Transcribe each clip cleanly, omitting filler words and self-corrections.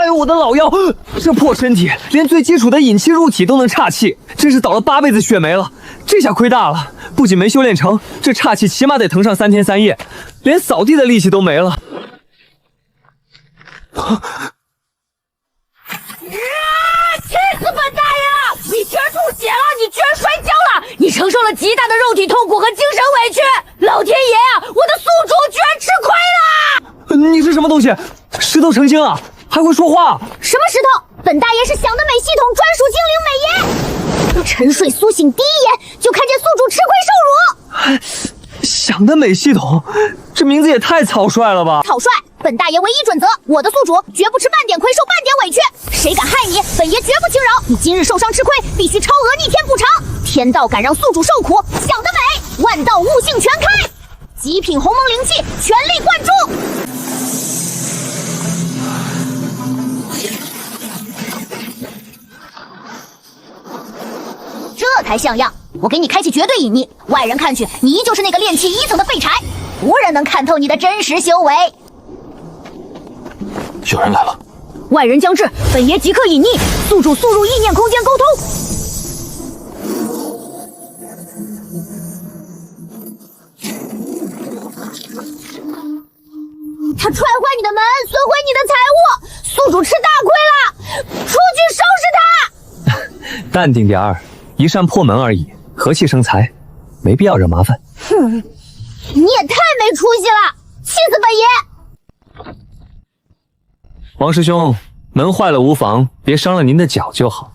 有我的老妖，这破身体连最基础的引气入体都能岔气，真是倒了8辈子血霉了。这下亏大了，不仅没修炼成，这岔气起码得疼上3天3夜，连扫地的力气都没了。气死本大爷了！你居然吐血了，你居然摔跤了，你承受了极大的肉体痛苦和精神委屈。老天爷啊，我的宿主居然吃亏了！你是什么东西？石头成精啊？还会说话？什么石头？本大爷是想得美系统专属精灵美颜。沉睡苏醒第一眼就看见宿主吃亏受辱。想得美系统，这名字也太草率了吧！草率，本大爷唯一准则，我的宿主绝不吃半点亏，受半点委屈。谁敢害你，本爷绝不轻饶。你今日受伤吃亏，必须超额逆天补偿。天道敢让宿主受苦，想得美！万道悟性全开，极品鸿蒙灵气全力灌注。这才像样，我给你开启绝对隐匿，外人看去，你依旧是那个炼气1层的废柴，无人能看透你的真实修为。有人来了，外人将至，本爷即刻隐匿，宿主速入意念空间沟通。他踹坏你的门，损毁你的财物，宿主吃大亏了，出去收拾他！淡定点儿，一扇破门而已，和气生财，没必要惹麻烦。哼，你也太没出息了，气死本爷！王师兄，门坏了无妨，别伤了您的脚就好。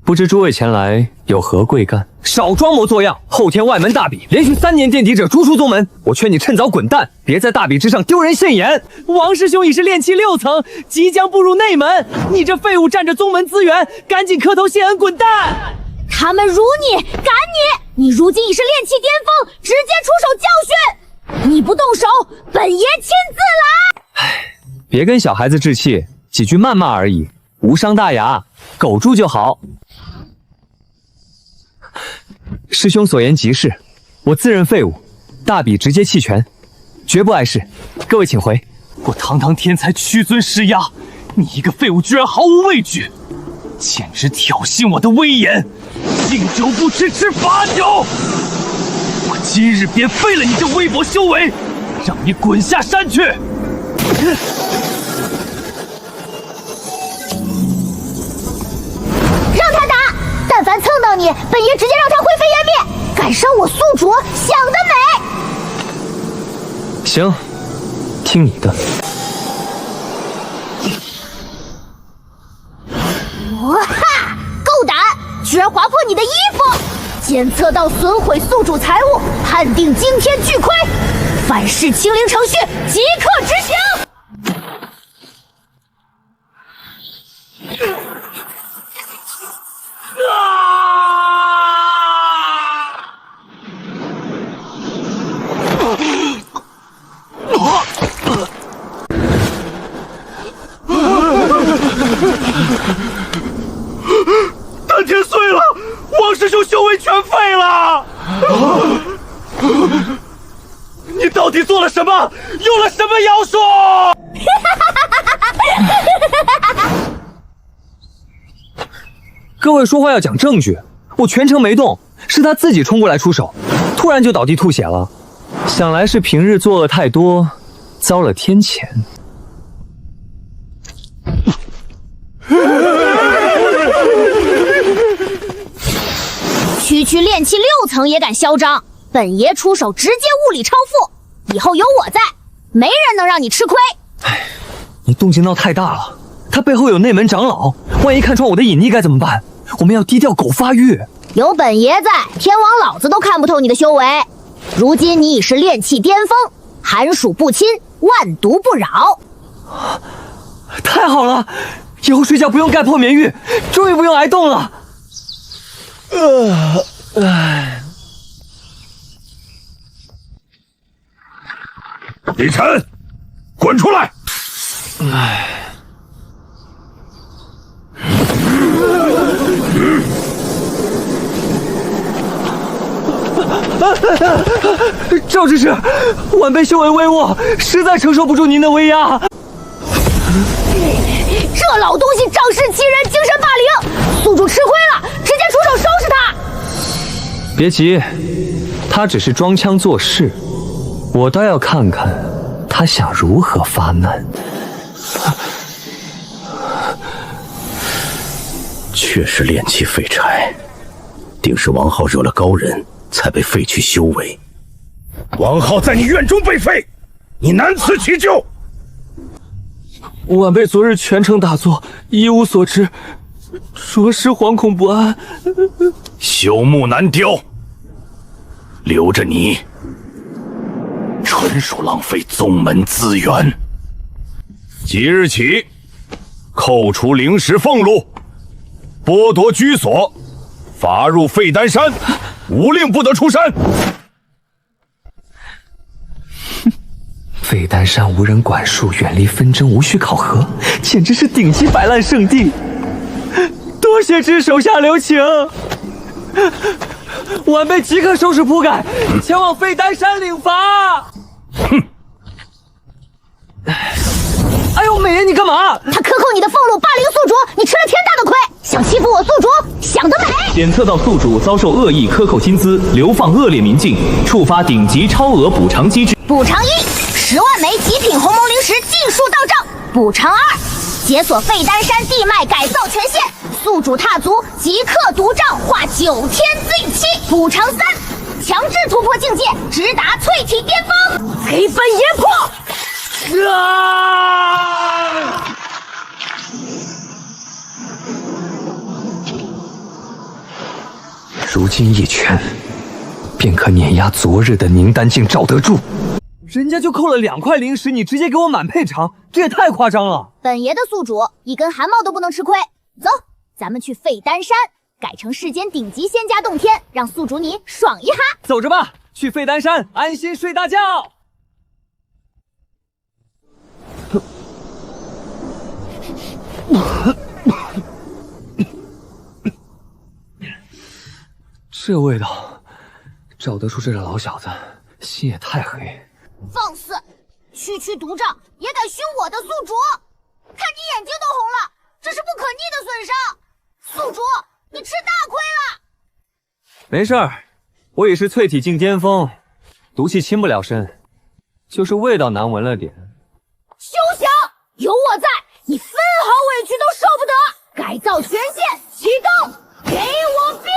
不知诸位前来有何贵干？少装模作样！后天外门大比，连续3年垫底者逐出宗门。我劝你趁早滚蛋，别在大比之上丢人现眼。王师兄已是炼气6层，即将步入内门，你这废物占着宗门资源，赶紧磕头谢恩滚蛋！他们辱你，赶你！你如今已是炼气巅峰，直接出手教训！你不动手，本爷亲自来！别跟小孩子置气，几句谩骂而已，无伤大雅，苟住就好。师兄所言极是，我自认废物，大比直接弃权，绝不碍事。各位请回。我堂堂天才屈尊施压，你一个废物居然毫无畏惧，简直挑衅我的威严！敬酒不吃吃罚酒！我今日便废了你这微薄修为，让你滚下山去！让他打，但凡蹭到你，本爷直接让他灰飞烟灭！敢伤我宿主，想得美！行，听你的。哇哈！够胆，居然划破你的衣服！检测到损毁宿主财物，判定惊天巨亏，反噬清零程序即刻执行。丹田碎了，王师兄修为全废了！你到底做了什么？用了什么妖术？各位说话要讲证据，我全程没动，是他自己冲过来出手，突然就倒地吐血了。想来是平日作恶太多，遭了天谴。区炼气6层也敢嚣张，本爷出手直接物理超负，以后有我在，没人能让你吃亏。哎，你动静闹太大了，他背后有内门长老，万一看穿我的隐匿该怎么办？我们要低调，狗发育。有本爷在，天王老子都看不透你的修为。如今你已是炼气巅峰，寒暑不侵，万毒不扰。太好了，以后睡觉不用盖破棉浴，终于不用挨冻了。李晨，滚出来！赵执事，晚辈修为微弱，实在承受不住您的威压。这老东西仗势欺人，精神霸凌，宿主吃亏了，直接出手收拾他。别急，他只是装腔作势，我倒要看看他想如何发难。确实炼气废柴，定是王浩惹了高人，才被废去修为。王浩在你院中被废，你难辞其咎。晚辈昨日全程打坐，一无所知，着实惶恐不安。朽木难雕，留着你，纯属浪费宗门资源。即日起，扣除灵石俸禄，剥夺居所，罚入废丹山，无令不得出山。废丹山无人管束，远离纷争，无需考核，简直是顶级摆烂圣地。多谢知手下留情，晚辈即刻收拾铺盖，前往废丹山领罚。哼！哎呦，美人，你干嘛？他克扣你的俸禄，霸凌宿主，你吃了天大的亏，想欺负我宿主，想得美！检测到宿主遭受恶意克扣薪资、流放恶劣民境，触发顶级超额补偿机制。补偿1。10万枚极品鸿蒙灵石尽数到账。补偿2，解锁废丹山地脉改造权限，宿主踏足即刻独杖化9天罪期。补偿3，强制突破境界，直达淬体巅峰，黑本爷破。如今一拳，便可碾压昨日的宁丹境赵德柱。人家就扣了2块灵石，你直接给我满配偿，这也太夸张了。本爷的宿主一根汗毛都不能吃亏。走，咱们去废丹山，改成世间顶级仙家洞天，让宿主你爽一哈。走着吧，去废丹山安心睡大觉。这味道，赵德柱这个老小子心也太黑。放肆！区区独杖也敢凶我的宿主，看你眼睛都红了，这是不可逆的损伤。宿主，你吃大亏了。没事儿，我已是淬体境巅峰，毒气侵不了身，就是味道难闻了点。休想！有我在，你分毫委屈都受不得。改造权限启动，给我变！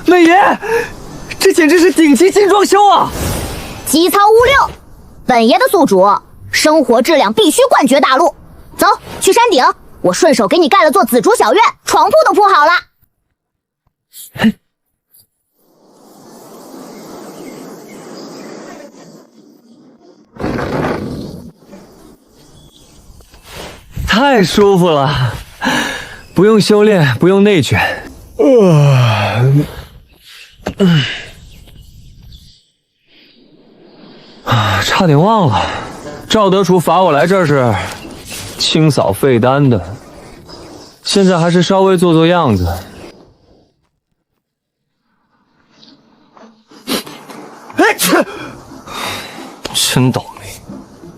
美爷，这简直是顶级精装修啊！机操物六，本爷的宿主，生活质量必须冠绝大陆。走，去山顶，我顺手给你盖了座紫竹小院，床铺都铺好了。太舒服了，不用修炼，不用内卷。差点忘了，赵德楚罚我来这儿是清扫废丹的，现在还是稍微做做样子。哎，真倒霉，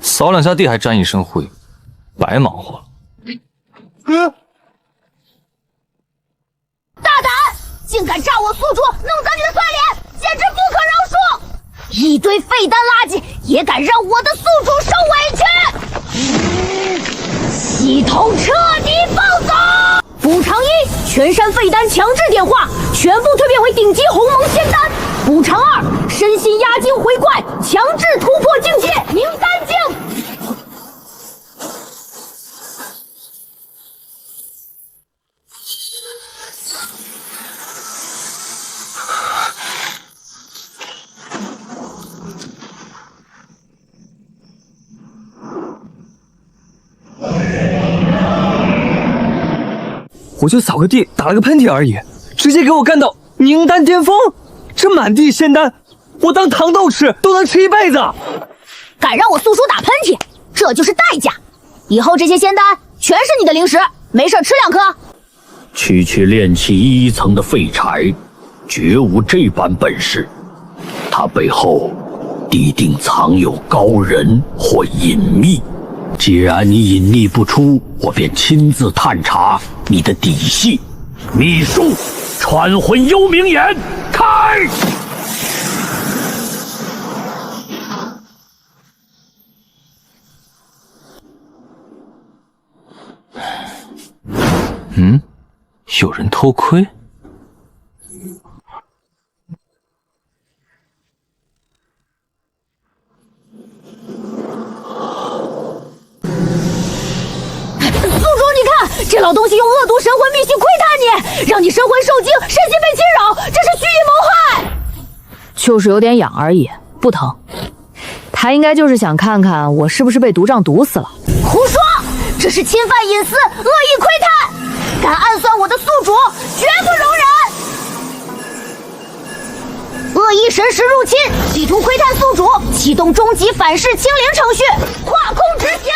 扫两下地还沾一身灰，白忙活了。大胆，竟敢炸我宿主，弄脏你的蒜脸，简直不可饶恕！一堆废丹垃圾也敢让我的宿主受委屈，系统彻底暴走！补偿1，全山废丹强制点化，全部蜕变为顶级鸿蒙仙丹。补偿2，身心压精回怪，强制突破境界，宁丹境。我就扫个地，打了个喷嚏而已，直接给我干到宁丹巅峰，这满地仙丹，我当糖豆吃都能吃一辈子。敢让我宿主打喷嚏，这就是代价。以后这些仙丹全是你的零食，没事吃2颗。区区炼气1层的废柴，绝无这般本事。他背后必定藏有高人或隐秘。既然你隐匿不出，我便亲自探查你的底细。秘术穿魂幽冥眼，开！有人偷窥？这老东西用恶毒神魂秘训窥探你，让你神魂受惊，身心被侵扰，这是蓄意谋害。就是有点痒而已，不疼。他应该就是想看看我是不是被毒瘴毒死了。胡说！这是侵犯隐私，恶意窥探，敢暗算我的宿主，绝不容忍！恶意神识入侵，企图窥探宿主，启动终极反噬清零程序，跨空执行。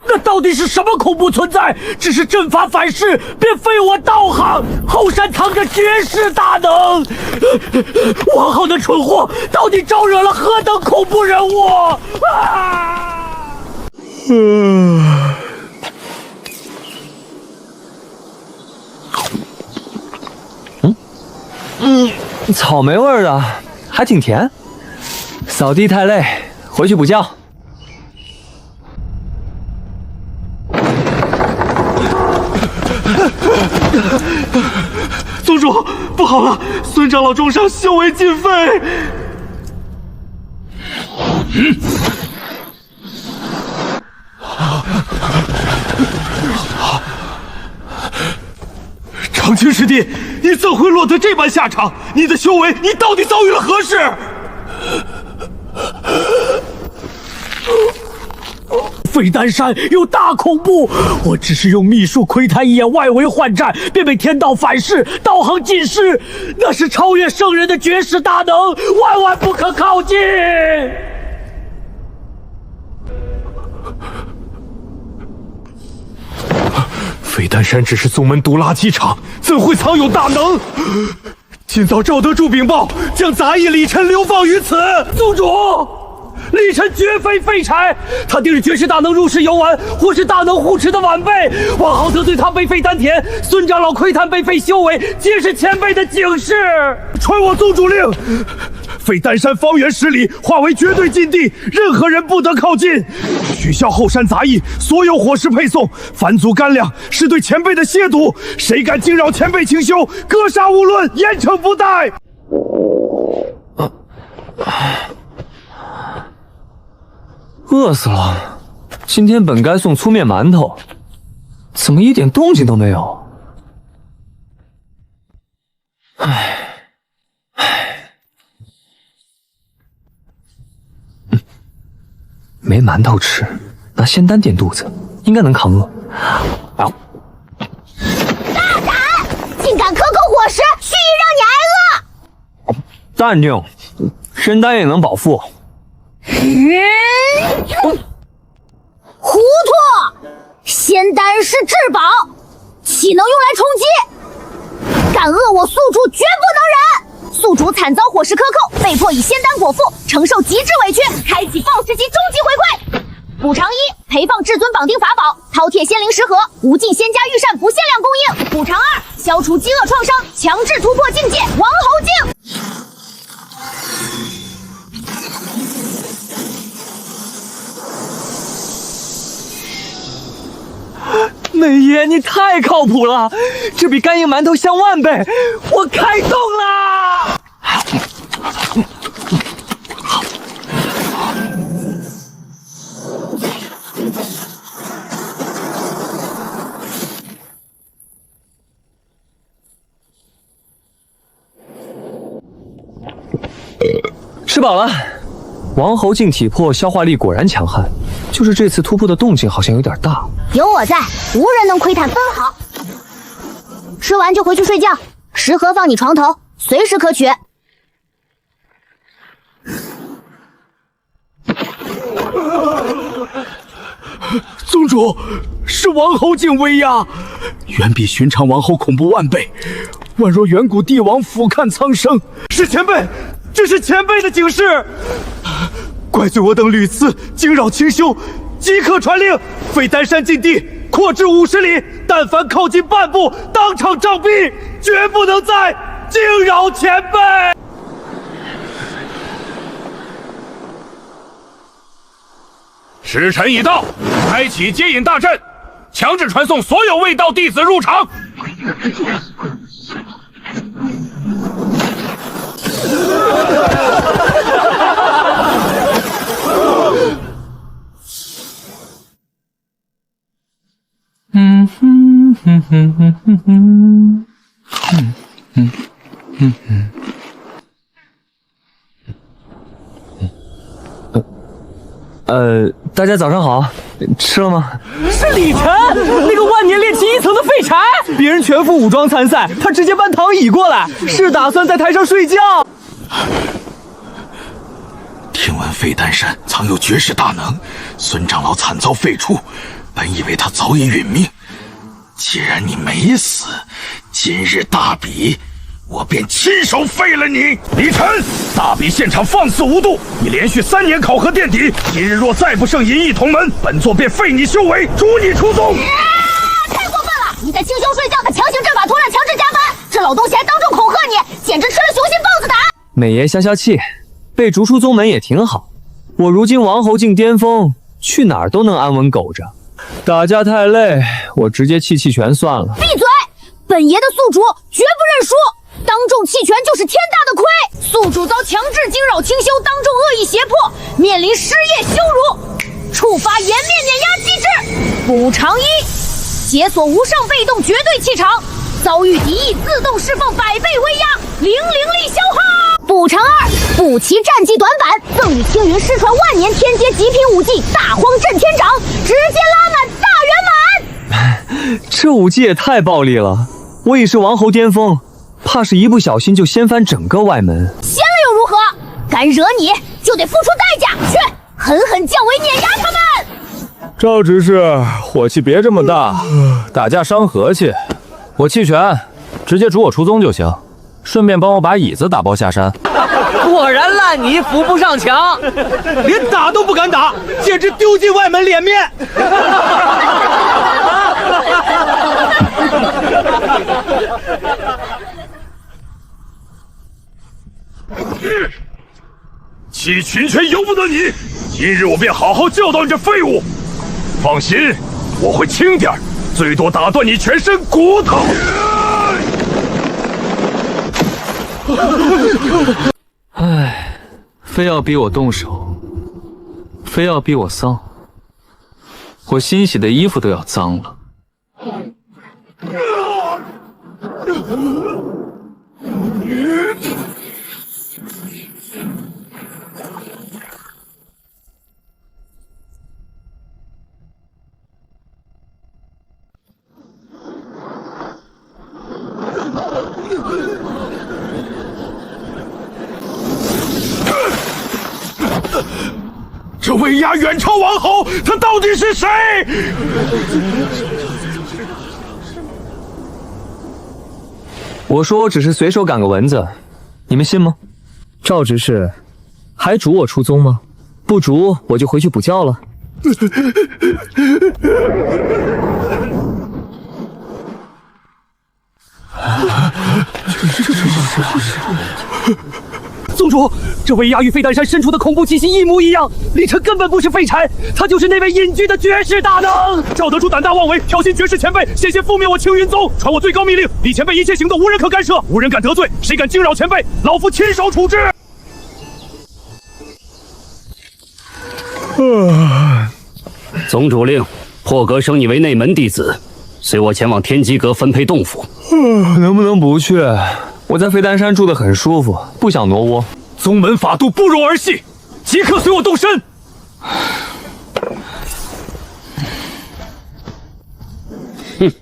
那到底是什么恐怖存在？只是阵法反噬，便废我道行。后山藏着绝世大能，王浩的蠢货到底招惹了何等恐怖人物？草莓味儿的，还挺甜。扫地太累，回去补觉。宗主，不好了！孙长老重伤，修为尽废。长青师弟，你怎会落得这般下场？你的修为，你到底遭遇了何事？飞丹山有大恐怖，我只是用秘术窥探一眼外围幻战，便被天道反噬，道行尽失。那是超越圣人的绝世大能，万万不可靠近。飞丹山只是宗门毒垃圾场，怎会藏有大能？今早赵德柱禀报，将杂役李晨流放于此。宗主，李晨绝非废柴，他定是绝世大能入世游玩，或是大能护持的晚辈。王浩得罪他被废丹田，孙长老窥探被废修为，皆是前辈的警示。传我宗主令，废丹山方圆10里化为绝对禁地，任何人不得靠近。取消后山杂役，所有伙食配送，反祖干粮，是对前辈的亵渎。谁敢惊扰前辈清修，格杀勿论，严惩不贷。饿死了！今天本该送粗面馒头，怎么一点动静都没有？没馒头吃，拿仙丹垫肚子，应该能扛饿。大胆，竟敢克扣伙食，蓄意让你挨饿！淡定，仙丹也能饱腹。糊涂！仙丹是至宝，岂能用来充饥？敢饿我宿主，绝不能忍！宿主惨遭伙食克扣，被迫以仙丹果腹，承受极致委屈，开启暴食级终极回馈。补偿1：陪放至尊绑定法宝饕餮仙灵10盒，无尽仙家御膳不限量供应。补偿2：消除饥饿创伤，强制突破境界王侯境。美爷，你太靠谱了，这比干硬馒头香万倍，我开动啦！吃饱了。王侯境体魄消化力果然强悍，就是这次突破的动静好像有点大。有我在，无人能窥探分毫。吃完就回去睡觉，食盒放你床头，随时可取。宗主，是王侯境威压，远比寻常王侯恐怖万倍，宛若远古帝王俯瞰苍生。是前辈，这是前辈的警示。怪罪我等屡次惊扰清修，即刻传令，废丹山禁地扩至50里，但凡靠近半步，当场杖毙，绝不能再惊扰前辈。时辰已到，开启接引大阵，强制传送所有未到弟子入场。大家早上好，吃了吗？是李晨，那个万年炼气1层的废柴，别人全副武装参赛，他直接搬躺椅过来，是打算在台上睡觉。听闻废丹山藏有绝世大能，孙长老惨遭废黜，本以为他早已殒命。既然你没死，今日大比我便亲手废了你！李晨，大比现场放肆无度，你连续3年考核垫底，今日若再不胜银翼同门，本座便废你修为，逐你出宗！太过分了！你在清修睡觉，他强行阵法突然强制加班，这老东西还当众恐吓你，简直吃了雄心豹子胆！美爷消消气，被逐出宗门也挺好。我如今王侯境巅峰，去哪儿都能安稳苟着。打架太累，我直接弃权算了。闭嘴！本爷的宿主绝不认输，当众弃权就是天大的亏。宿主遭强制惊扰清修，当众恶意胁迫，面临失业羞辱，触发颜面碾压机制。补偿1，解锁无上被动绝对气场，遭遇敌意自动释放100倍威压，0灵力消耗。补偿2，补齐战绩短板，赠与青云失传万年天阶极品武技大荒震天掌，直接拉满大圆满。这武技也太暴力了，我已是王侯巅峰，怕是一不小心就掀翻整个外门。掀了又如何？敢惹你就得付出代价，去狠狠降维碾压他们。赵执事，火气别这么大，打架伤和气。我弃权，直接逐我出宗就行，顺便帮我把椅子打包下山。果然烂泥扶不上墙，连打都不敢打，简直丢尽外门脸面。弃群权由不得你，今日我便好好教导你这废物。放心，我会轻点，最多打断你全身骨头。唉，非要逼我动手，非要逼我丧，我新洗的衣服都要脏了。这威压远超王侯，他到底是谁？我说我只是随手赶个蚊子，你们信吗？赵执事，还逐我出宗吗？不逐我就回去补觉了。宗主，这威压与废丹山深处的恐怖气息一模一样。李晨根本不是废柴，他就是那位隐居的绝世大能。赵德珠胆大妄为，挑衅绝世前辈，险些覆灭我青云宗，传我最高密令：李前辈一切行动无人可干涉，无人敢得罪，谁敢惊扰前辈，老夫亲手处置。宗主令，破格升你为内门弟子，随我前往天机阁分配洞府。能不能不去？我在废丹山住得很舒服，不想挪窝。宗门法度不容儿戏，即刻随我动身。哼，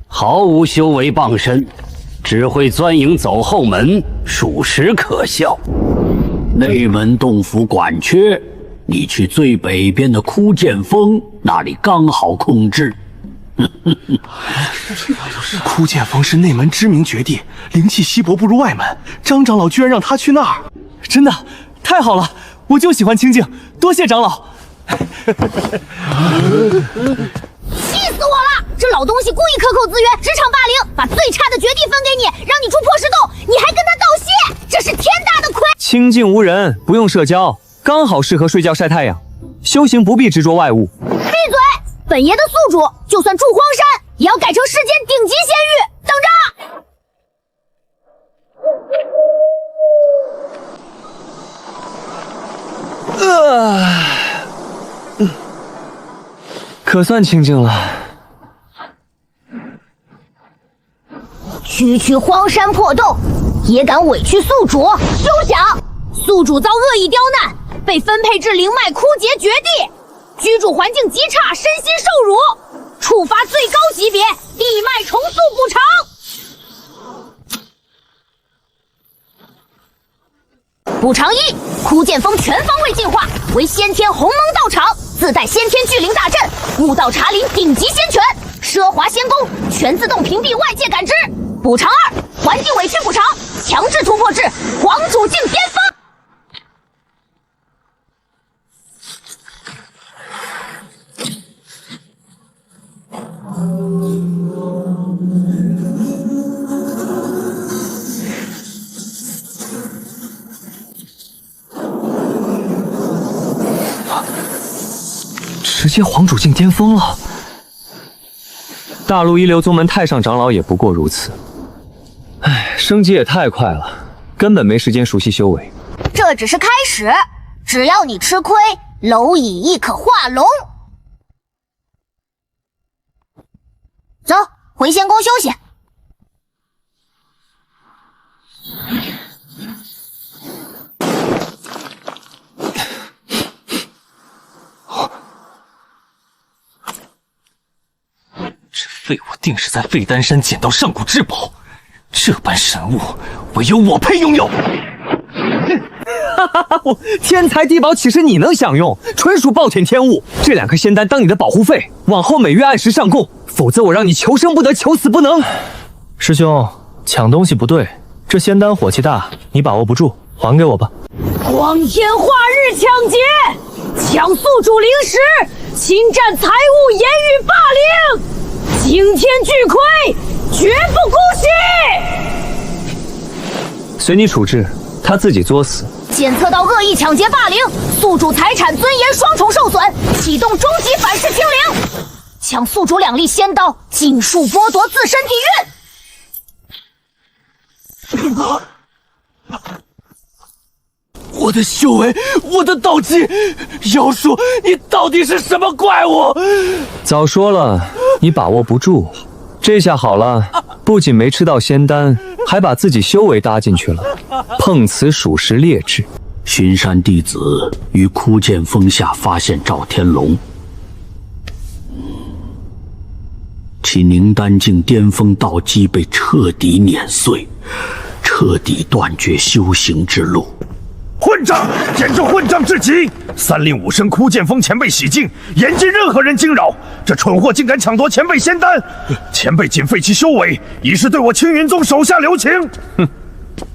毫无修为傍身，只会钻营走后门，属实可笑。内门洞府管缺，你去最北边的枯剑峰，那里刚好控制。枯剑峰是内门知名绝地，灵气稀薄不如外门。张长老居然让他去那儿，真的太好了！我就喜欢清静，多谢长老。气死我了！这老东西故意克扣资源，职场霸凌，把最差的绝地分给你，让你出破石洞，你还跟他道谢，这是天大的亏！清静无人，不用社交，刚好适合睡觉晒太阳。修行不必执着外物。闭嘴！本爷的宿主，就算住荒山，也要改成世间顶级仙域。等着！可算清静了。区区荒山破洞，也敢委屈宿主？休想！宿主遭恶意刁难，被分配至灵脉枯竭绝地，居住环境极差，身心受辱，处罚最高级别地脉重塑补偿。补偿1：枯剑峰全方位进化为先天鸿蒙道场，自带先天巨灵大阵，悟道茶灵顶级仙拳，奢华仙功，全自动屏蔽外界感知。补偿2：环境委屈补偿，强制突破至皇主境巅峰。直接皇主境巅峰了。大陆一流宗门太上长老也不过如此。唉，升级也太快了，根本没时间熟悉修为。这只是开始，只要你吃亏，蝼蚁亦可化龙。走，回仙宫休息。这废物定是在废丹山捡到上古至宝，这般神物，唯有我配拥有。天材地宝岂是你能享用？纯属暴殄天物。这2颗仙丹当你的保护费，往后每月按时上供，否则我让你求生不得，求死不能。师兄，抢东西不对，这仙丹火气大，你把握不住，还给我吧。光天化日抢劫，抢宿主灵石，侵占财物，言语霸凌，惊天巨亏，绝不姑息。随你处置，他自己作死。检测到恶意抢劫霸凌，宿主财产尊严双重受损，启动终极反噬清零，抢宿主2粒仙刀，尽数剥夺自身底蕴。我的修为，我的道基，妖术，你到底是什么怪物？早说了，你把握不住。这下好了，不仅没吃到仙丹，还把自己修为搭进去了，碰瓷属实劣质。巡山弟子于枯剑峰下发现赵天龙，其凝丹境巅峰道基被彻底碾碎，彻底断绝修行之路。混账，简直混账至极！3令5升枯剑峰前辈洗净，严禁任何人惊扰。这蠢货竟敢抢夺前辈仙丹，前辈仅废其修为，已是对我青云宗手下留情。哼，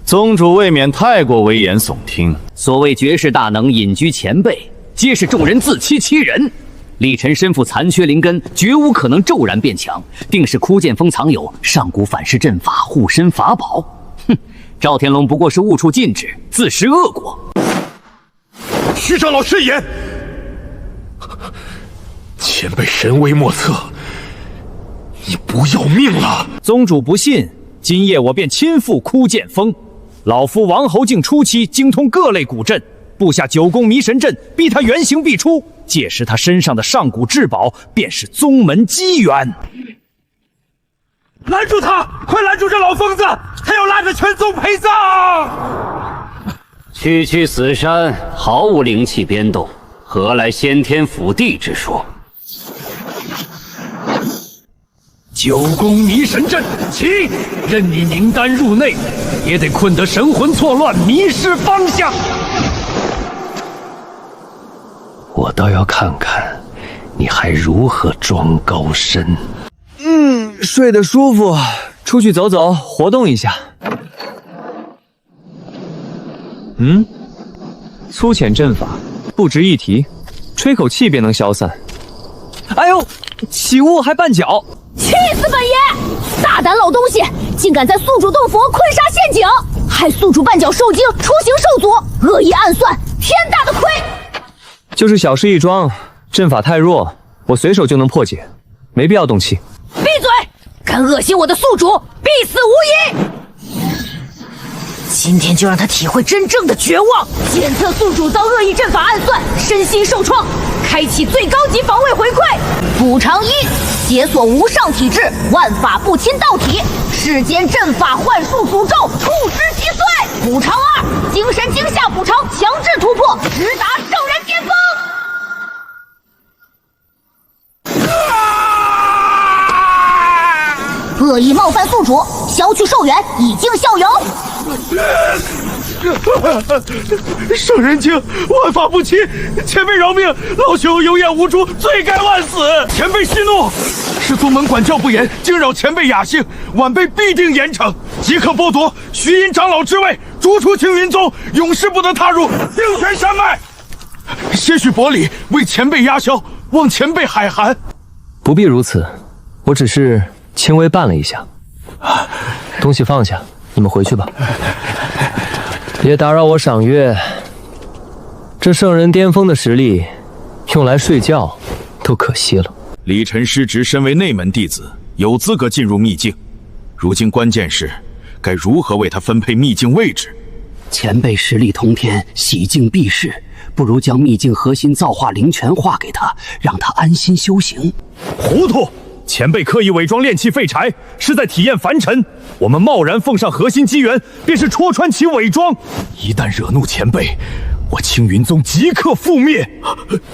宗主未免太过危言耸听。所谓绝世大能隐居前辈，皆是众人自欺欺人。李晨身负残缺灵根，绝无可能骤然变强，定是枯剑峰藏有上古反噬阵法护身法宝。哼！赵天龙不过是误触禁止，自食恶果。徐长老慎言，前辈神威莫测，你不要命了！宗主不信，今夜我便亲赴枯剑峰。老夫王侯境初期精通各类古阵，布下9宫迷神阵，逼他原形必出。届时他身上的上古至宝，便是宗门机缘。拦住他！快拦住这老疯子！他要拉着全宗陪葬！区死山，毫无灵气biến动，何来先天覆地之说？九宫迷神阵起，任你凝丹入内，也得困得神魂错乱，迷失方向。我倒要看看你还如何装高深。睡得舒服，出去走走，活动一下。粗浅阵法，不值一提，吹口气便能消散。哎呦，起雾还绊脚！气死本爷！大胆老东西，竟敢在宿主洞府困杀陷阱，害宿主绊脚受惊，出行受阻，恶意暗算，天大的亏！就是小事一桩，阵法太弱，我随手就能破解，没必要动气。闭嘴！敢恶心我的宿主，必死无疑！今天就让他体会真正的绝望。检测宿主遭恶意阵法暗算，身心受创，开启最高级防卫回馈。补偿1：解锁无上体质，万法不侵道体，世间阵法幻术诅咒，触之击碎。补偿2：精神惊吓补偿，强制突破，直达圣人巅峰。恶意冒犯宿主，消去寿元，以儆效尤。圣人境，万法不侵，前辈饶命！老朽有眼无珠，罪该万死。前辈息怒，是宗门管教不严，惊扰前辈雅兴，晚辈必定严惩，即刻剥夺虚阴长老之位，逐出青云宗，永世不得踏入定泉山脉。些许薄礼，为前辈压销，望前辈海涵。不必如此，我只是轻微绊了一下。东西放下，你们回去吧。别打扰我赏月。这圣人巅峰的实力，用来睡觉都可惜了。李晨师侄身为内门弟子，有资格进入秘境。如今关键是，该如何为他分配秘境位置？前辈实力通天，喜境避世，不如将秘境核心造化灵泉化给他，让他安心修行。糊涂！前辈刻意伪装炼器废柴，是在体验凡尘。我们贸然奉上核心机缘，便是戳穿其伪装。一旦惹怒前辈，我青云宗即刻覆灭。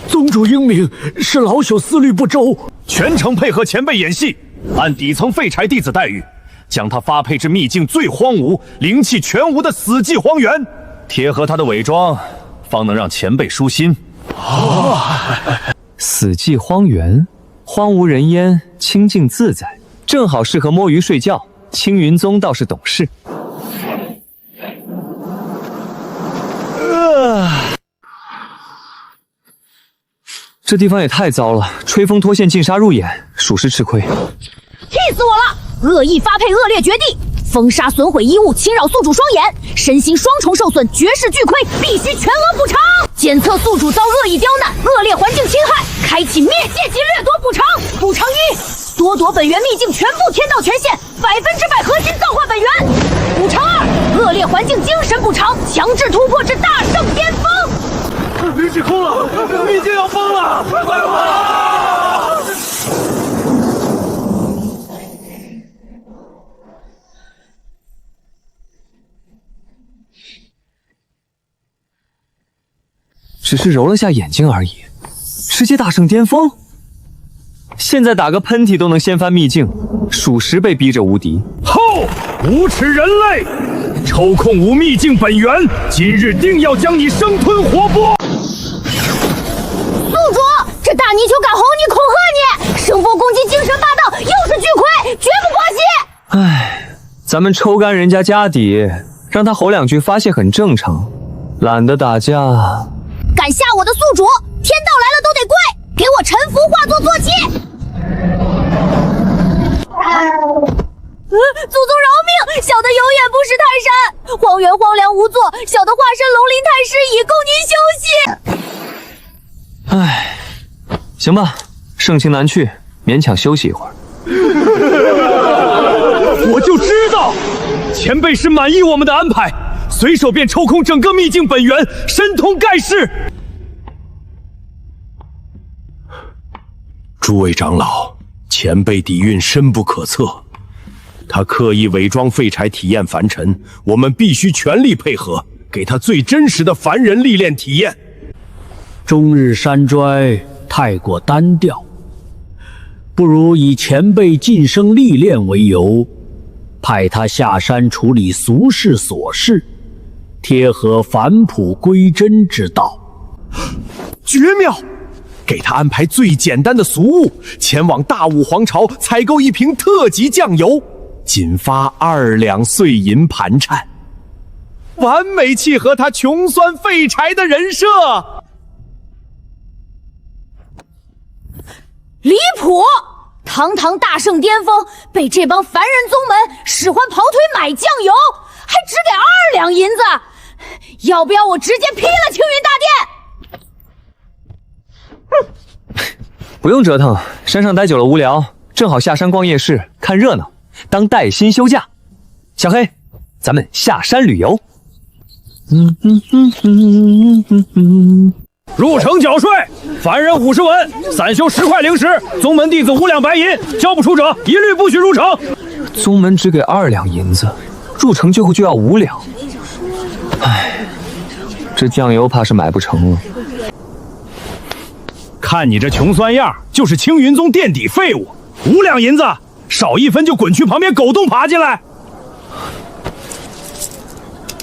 宗主英明，是老朽思虑不周，全程配合前辈演戏，按底层废柴弟子待遇，将他发配至秘境最荒芜、灵气全无的死寂荒原，贴合他的伪装，方能让前辈舒心。死寂荒原，荒无人烟，清静自在，正好适合摸鱼睡觉。青云宗倒是懂事。这地方也太糟了，吹风脱线，进杀入眼，属实吃亏。气死我了！恶意发配恶劣绝地，封杀损毁衣物，侵扰宿主双眼，身心双重受损，绝世巨亏，必须全额补偿。检测宿主遭恶意刁难，恶劣环境侵害，开启灭界级掠夺补偿。补偿1：夺夺本源秘境全部天道权限，100%核心造化本源。补偿2：恶劣环境精神补偿，强制突破至大圣巅峰。灵气空了，秘境要封了！快跑！只是揉了下眼睛而已，直接大圣巅峰。现在打个喷嚏都能掀翻秘境，属实被逼着无敌。后无耻人类，抽空无秘境本源，今日定要将你生吞活剥。宿主，这大泥鳅敢吼你，恐吓你，声波攻击，精神霸道，又是巨亏，绝不过惜。唉，咱们抽干人家家底，让他吼两句发泄很正常。懒得打架。敢吓我的宿主，天道来了都得跪，给我臣服，化作坐骑。祖宗饶命！小的有眼不识泰山，荒原荒凉无作，小的化身龙鳞太师以供您休息。唉，行吧，盛情难却，勉强休息一会儿。我就知道，前辈是满意我们的安排，随手便抽空整个秘境本源，神通盖世。诸位长老，前辈底蕴深不可测，他刻意伪装废柴体验凡尘，我们必须全力配合，给他最真实的凡人历练体验。终日山拽太过单调，不如以前辈晋升历练为由，派他下山处理俗世琐事，贴合返璞归真之道。绝妙！给他安排最简单的俗务，前往大武皇朝采购一瓶特级酱油，仅发2两碎银盘缠，完美契合他穷酸废柴的人设。离谱！堂堂大圣巅峰，被这帮凡人宗门使唤跑腿买酱油，还只给2两银子，要不要我直接劈了青云大殿？不用折腾，山上待久了无聊，正好下山逛夜市看热闹，当带薪休假。小黑，咱们下山旅游。入城缴税，凡人50文，散修10块零食，宗门弟子5两白银，交不出者一律不许入城。宗门只给2两银子，入城就要5两。唉，这酱油怕是买不成了。看你这穷酸样，就是青云宗垫底废物。5两银子，少1分就滚去旁边狗洞爬进来。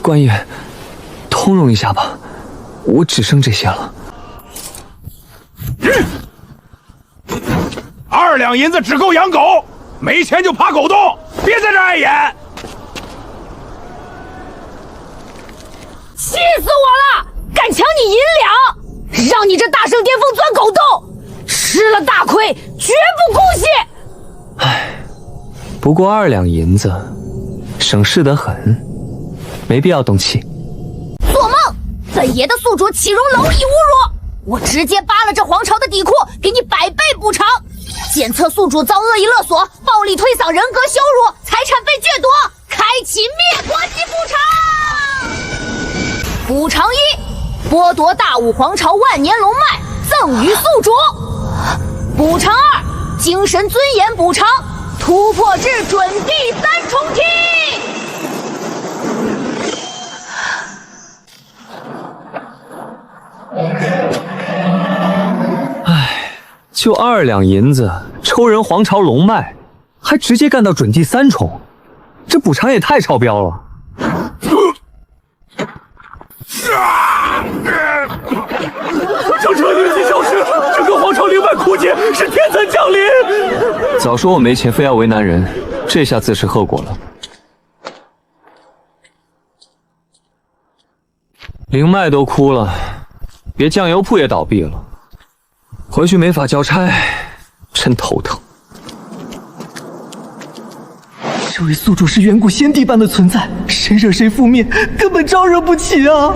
官爷，通融一下吧，我只剩这些了。2两银子只够养狗，没钱就爬狗洞，别在这碍眼。气死我了！敢抢你银两，让你这大圣巅峰钻狗洞，吃了大亏，绝不姑息！唉，不过2两银子，省事得很，没必要动气。做梦！本爷的宿主岂容蝼蚁侮辱？我直接扒了这皇朝的底裤，给你100倍补偿。检测宿主遭恶意勒索、暴力推搡、人格羞辱、财产被掠夺，开启灭国级补偿。补偿1，剥夺大武皇朝万年龙脉，赠予宿主。补偿2，精神尊严补偿，突破至准地3重梯。唉，就2两银子，抽人皇朝龙脉，还直接干到准地3重，这补偿也太超标了。这彻底几小时，整个皇朝灵脉枯竭，是天灾降临。早说我没钱，非要为难人，这下自食后果了。灵脉都枯了，别酱油铺也倒闭了，回去没法交差，真头疼。这位宿主是远古先帝般的存在，谁惹谁覆灭，根本招惹不起啊！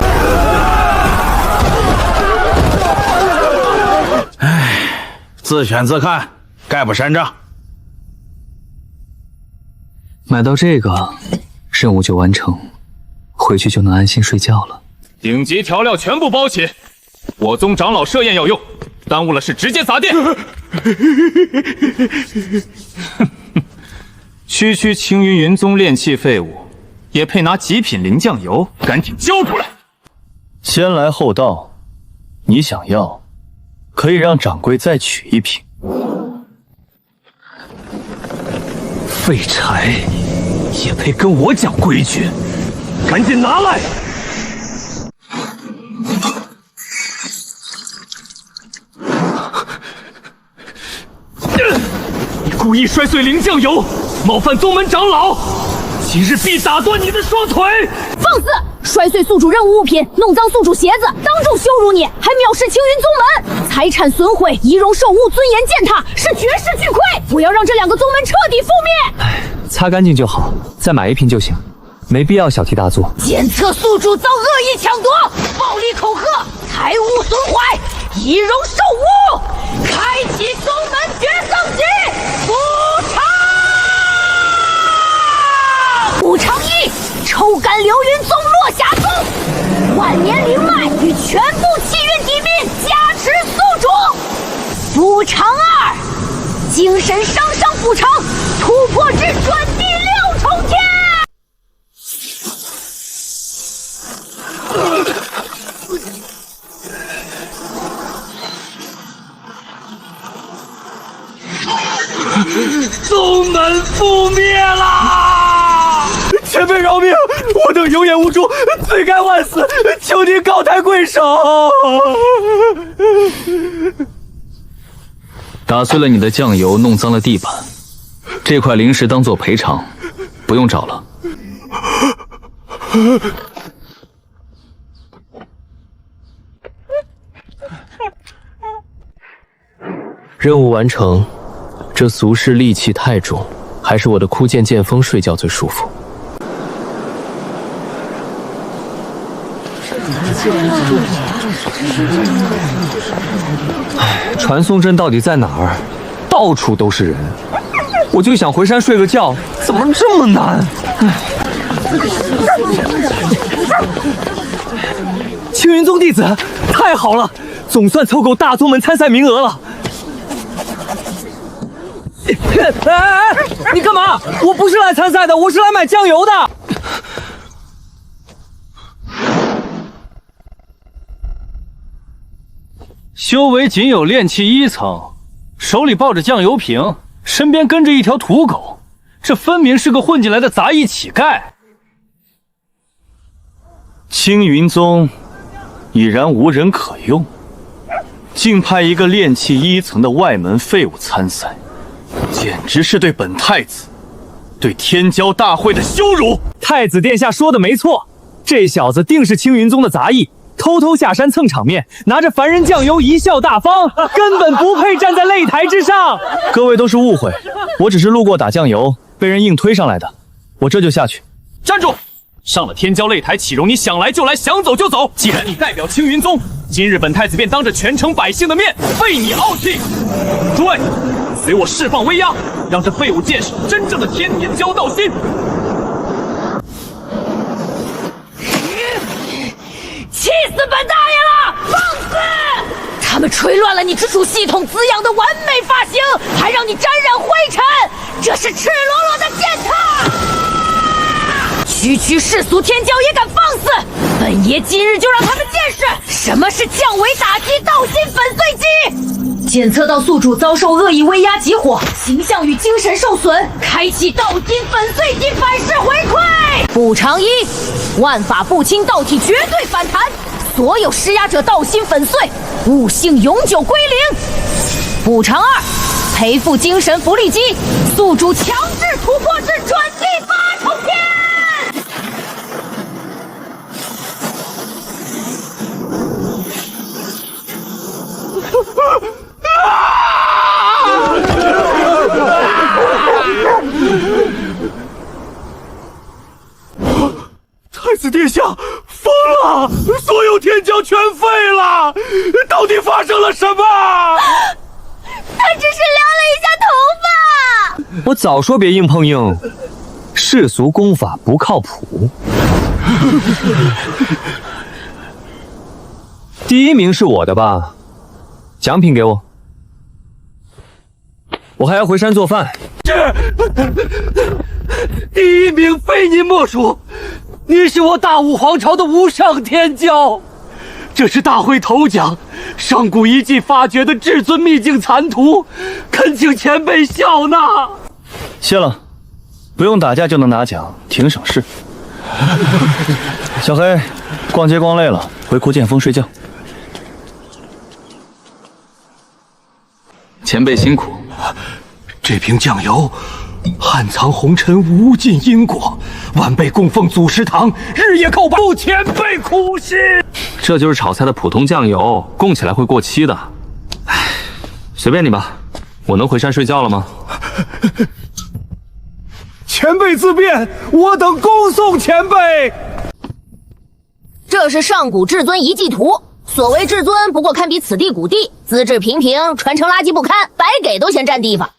唉，自选自看，概不删账。买到这个，任务就完成，回去就能安心睡觉了。顶级调料全部包起，我宗长老设宴要用，耽误了事直接砸店。区区青云云宗炼器废物，也配拿极品灵酱油？赶紧交出来！先来后到，你想要，可以让掌柜再取1瓶。废柴，也配跟我讲规矩？赶紧拿来！你故意摔碎灵酱油，冒犯宗门长老，今日必打断你的双腿！放肆！摔碎宿主任务物品，弄脏宿主鞋子，当众羞辱你，还藐视青云宗门，财产损毁，仪容受污，尊严践踏，是绝世巨亏！我要让这2个宗门彻底覆灭！唉，擦干净就好，再买1瓶就行，没必要小题大做。检测宿主遭恶意抢夺、暴力恐吓、财物损坏、仪容受污，开启宗门决胜局，补偿！补偿1，抽干流云宗落霞宗，万年灵脉与全部气运底命加持宿主。补偿2，精神伤伤补偿，突破至准地6重天。宗门覆灭啦！前辈饶命，我等有眼无珠，罪该万死，求您高抬贵手。打碎了你的酱油，弄脏了地板，这块灵石当做赔偿，不用找了。任务完成，这俗世戾气太重，还是我的枯剑剑锋睡觉最舒服。唉，传送阵到底在哪儿？到处都是人，我就想回山睡个觉，怎么这么难？青云宗弟子，太好了，总算凑够大宗门参赛名额了。哎，你干嘛？我不是来参赛的，我是来买酱油的。修为仅有炼气1层，手里抱着酱油瓶，身边跟着一条土狗，这分明是个混进来的杂役乞丐。青云宗已然无人可用，竟派一个炼气1层的外门废物参赛，简直是对本太子、对天骄大会的羞辱！太子殿下说的没错，这小子定是青云宗的杂役，偷偷下山蹭场面，拿着凡人酱油贻笑大方，根本不配站在擂台之上。各位都是误会，我只是路过打酱油，被人硬推上来的，我这就下去。站住！上了天骄擂台，岂容你想来就来，想走就走？既然你代表青云宗，今日本太子便当着全城百姓的面废你傲气。诸位，随我释放威压，让这废物见识真正的天骄道心。气死本大爷了！放肆！他们吹乱了你直属系统滋养的完美发型，还让你沾染灰尘，这是赤裸裸的践踏！区区世俗天骄也敢放肆！本爷今日就让他们见识什么是降维打击、道心粉碎机！检测到宿主遭受恶意威压集火，形象与精神受损，开启道心粉碎机反噬回馈。补偿1：万法不侵，道体绝对反弹，所有施压者道心粉碎，悟性永久归零。补偿2：赔付精神福利机，宿主强制突破至转地8重天。太子殿下疯了，所有天骄全废了，到底发生了什么？他只是撩了一下头发。我早说别硬碰硬，世俗功法不靠谱。第1名是我的吧？奖品给我，我还要回山做饭。第1名非你莫属，你是我大武皇朝的无上天骄，这是大会头奖，上古遗迹发掘的至尊秘境残图，恳请前辈笑纳。谢了，不用打架就能拿奖，挺省事。小黑，逛街逛累了，回枯剑峰睡觉。前辈辛苦。这瓶酱油暗藏红尘无尽因果，晚辈供奉祖师堂，日夜叩拜，祝前辈苦心。这就是炒菜的普通酱油，供起来会过期的。唉，随便你吧，我能回山睡觉了吗？前辈自便，我等恭送前辈。这是上古至尊遗迹图，所谓至尊，不过堪比此地古地，资质平平，传承垃圾不堪，白给都嫌占地方。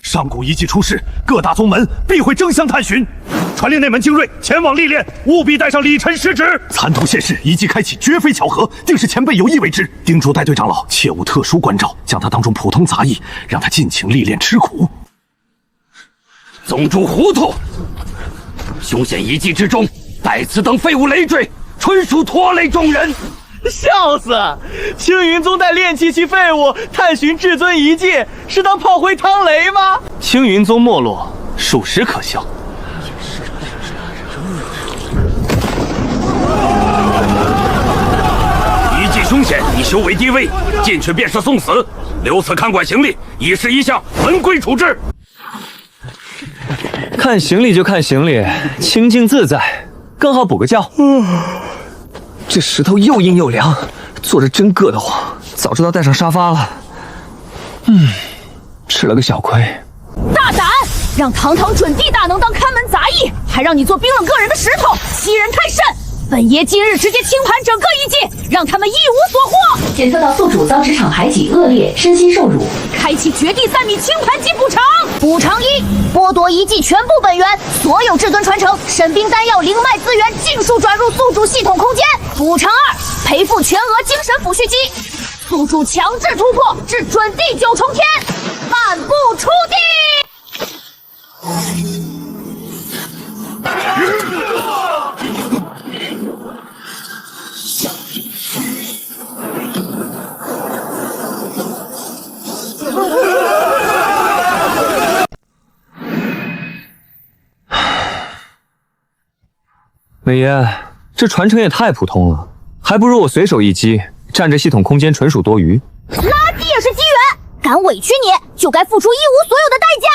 上古遗迹出事，各大宗门必会争相探寻。传令内门精锐前往历练，务必带上李晨师旨。残图现世，遗迹开启绝非巧合，定是前辈有意为之。叮嘱带队长老切勿特殊关照，将他当作普通杂役，让他尽情历练吃苦。宗主糊涂，凶险遗迹之中，带此等废物累赘，纯属拖累众人。笑死！青云宗带炼气系废物探寻至尊遗迹，是当炮灰汤雷吗？青云宗没落，属实可笑。遗迹凶险，以修为低微，进去便是送死。留此看管行李，一事一项，文规处置。看行李就看行李，清静自在，刚好补个觉。这石头又硬又凉，坐着真硌得慌。早知道带上沙发了。吃了个小亏。大胆，让堂堂准地大能当看门杂役，还让你做冰冷个人的石头，欺人太甚！本爷今日直接清盘整个遗迹，让他们一无所获。检测到宿主遭职场排挤恶劣，身心受辱，开启绝地3米清盘级补偿。补偿1：剥夺遗迹全部本源，所有至尊传承、神兵丹药、灵脉资源尽数转入宿主系统空间。补偿2：赔付全额精神抚恤金，宿主强制突破至准地9重天，半步出地。美爷，这传承也太普通了，还不如我随手一击，占着系统空间纯属多余。垃圾也是机缘，敢委屈你，就该付出一无所有的代价。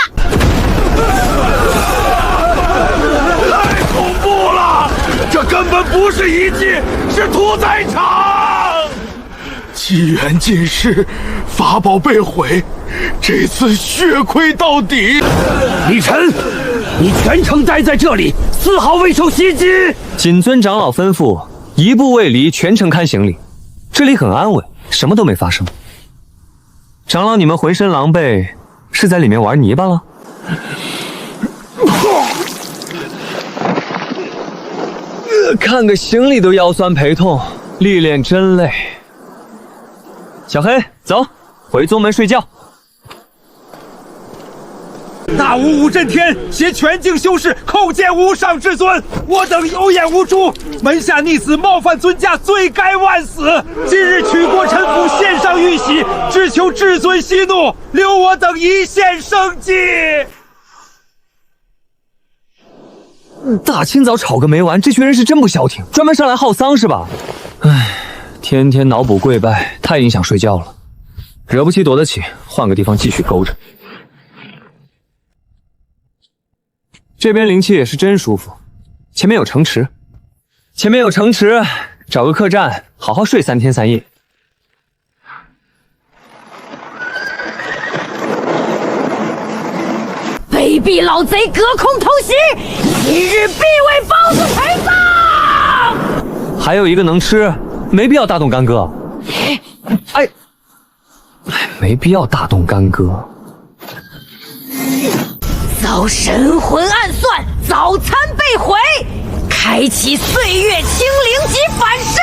太恐怖了，这根本不是遗迹，是屠宰场。机缘尽失，法宝被毁，这次血亏到底。李晨，你全程待在这里，丝毫未受袭击。谨遵长老吩咐，一步未离，全程看行李。这里很安稳，什么都没发生。长老，你们浑身狼狈，是在里面玩泥巴了？看个行李都腰酸背痛，历练真累。小黑，走，回宗门睡觉。大武武震天，携全境修士叩见无上至尊。我等有眼无珠，门下逆子冒犯尊驾，罪该万死。今日取国臣府献上玉玺，只求至尊息怒，留我等一线生机。大清早吵个没完，这群人是真不消停，专门上来耗丧是吧？唉，天天脑补跪拜，太影响睡觉了。惹不起躲得起，换个地方继续勾着。这边灵气也是真舒服，前面有城池，找个客栈，好好睡3天3夜。卑鄙老贼，隔空偷袭，一日必为包子陪葬。还有一个能吃，没必要大动干戈。没必要大动干戈。遭神魂暗算，早餐被毁，开启岁月清灵级反噬。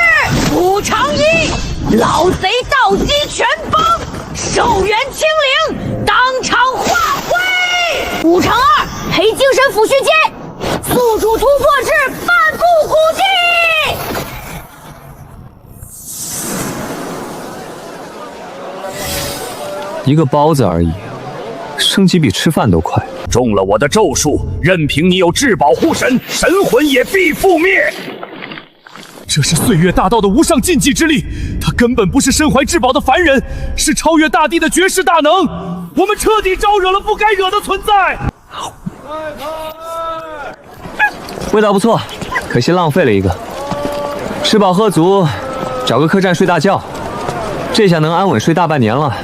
补偿1：老贼道基全崩，寿元清灵，当场化灰。补偿2：赔精神抚恤金，宿主突破至半步古迹。一个包子而已，升级比吃饭都快。中了我的咒术，任凭你有至宝护神，神魂也必覆灭。这是岁月大道的无上禁忌之力，他根本不是身怀至宝的凡人，是超越大地的绝世大能。我们彻底招惹了不该惹的存在。味道不错，可惜浪费了一个。吃饱喝足，找个客栈睡大觉，这下能安稳睡大半年了。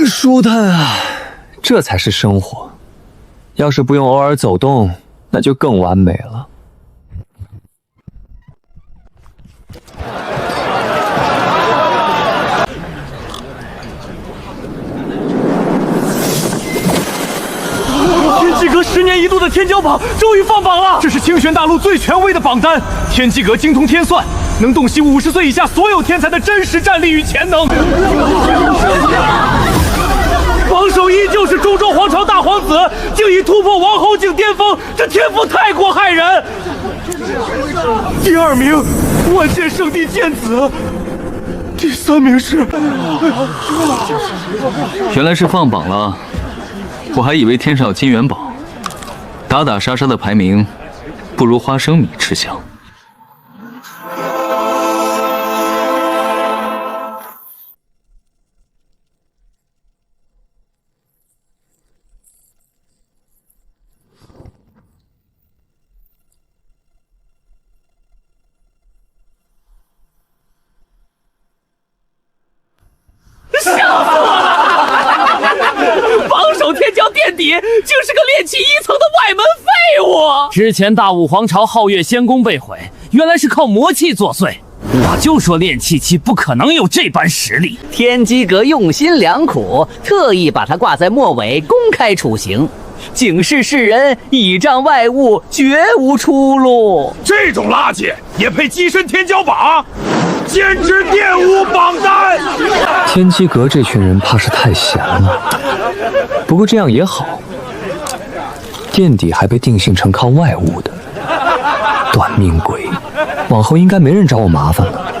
舒坦啊，这才是生活。要是不用偶尔走动，那就更完美了。天机阁10年一度的天骄榜终于放榜了！这是清玄大陆最权威的榜单，天机阁精通天算，能洞悉50岁以下所有天才的真实战力与潜能。榜手依旧是中州皇朝大皇子，竟已突破王侯境巅峰，这天赋太过骇人。第2名，万剑圣地剑子。第3名是……原来是放榜了，我还以为天上有金元宝。打打杀杀的排名，不如花生米吃香。榜首天骄垫底，竟是个炼气1层的外门废物。之前大武皇朝皓月仙宫被毁，原来是靠魔气作祟。我就说炼气期不可能有这般实力。天机阁用心良苦，特意把他挂在末尾，公开处刑，警示世人倚仗外物，绝无出路。这种垃圾也配跻身天骄榜？简直玷污榜单！天机阁这群人怕是太闲了，不过这样也好，垫底还被定性成靠外物的，短命鬼，往后应该没人找我麻烦了。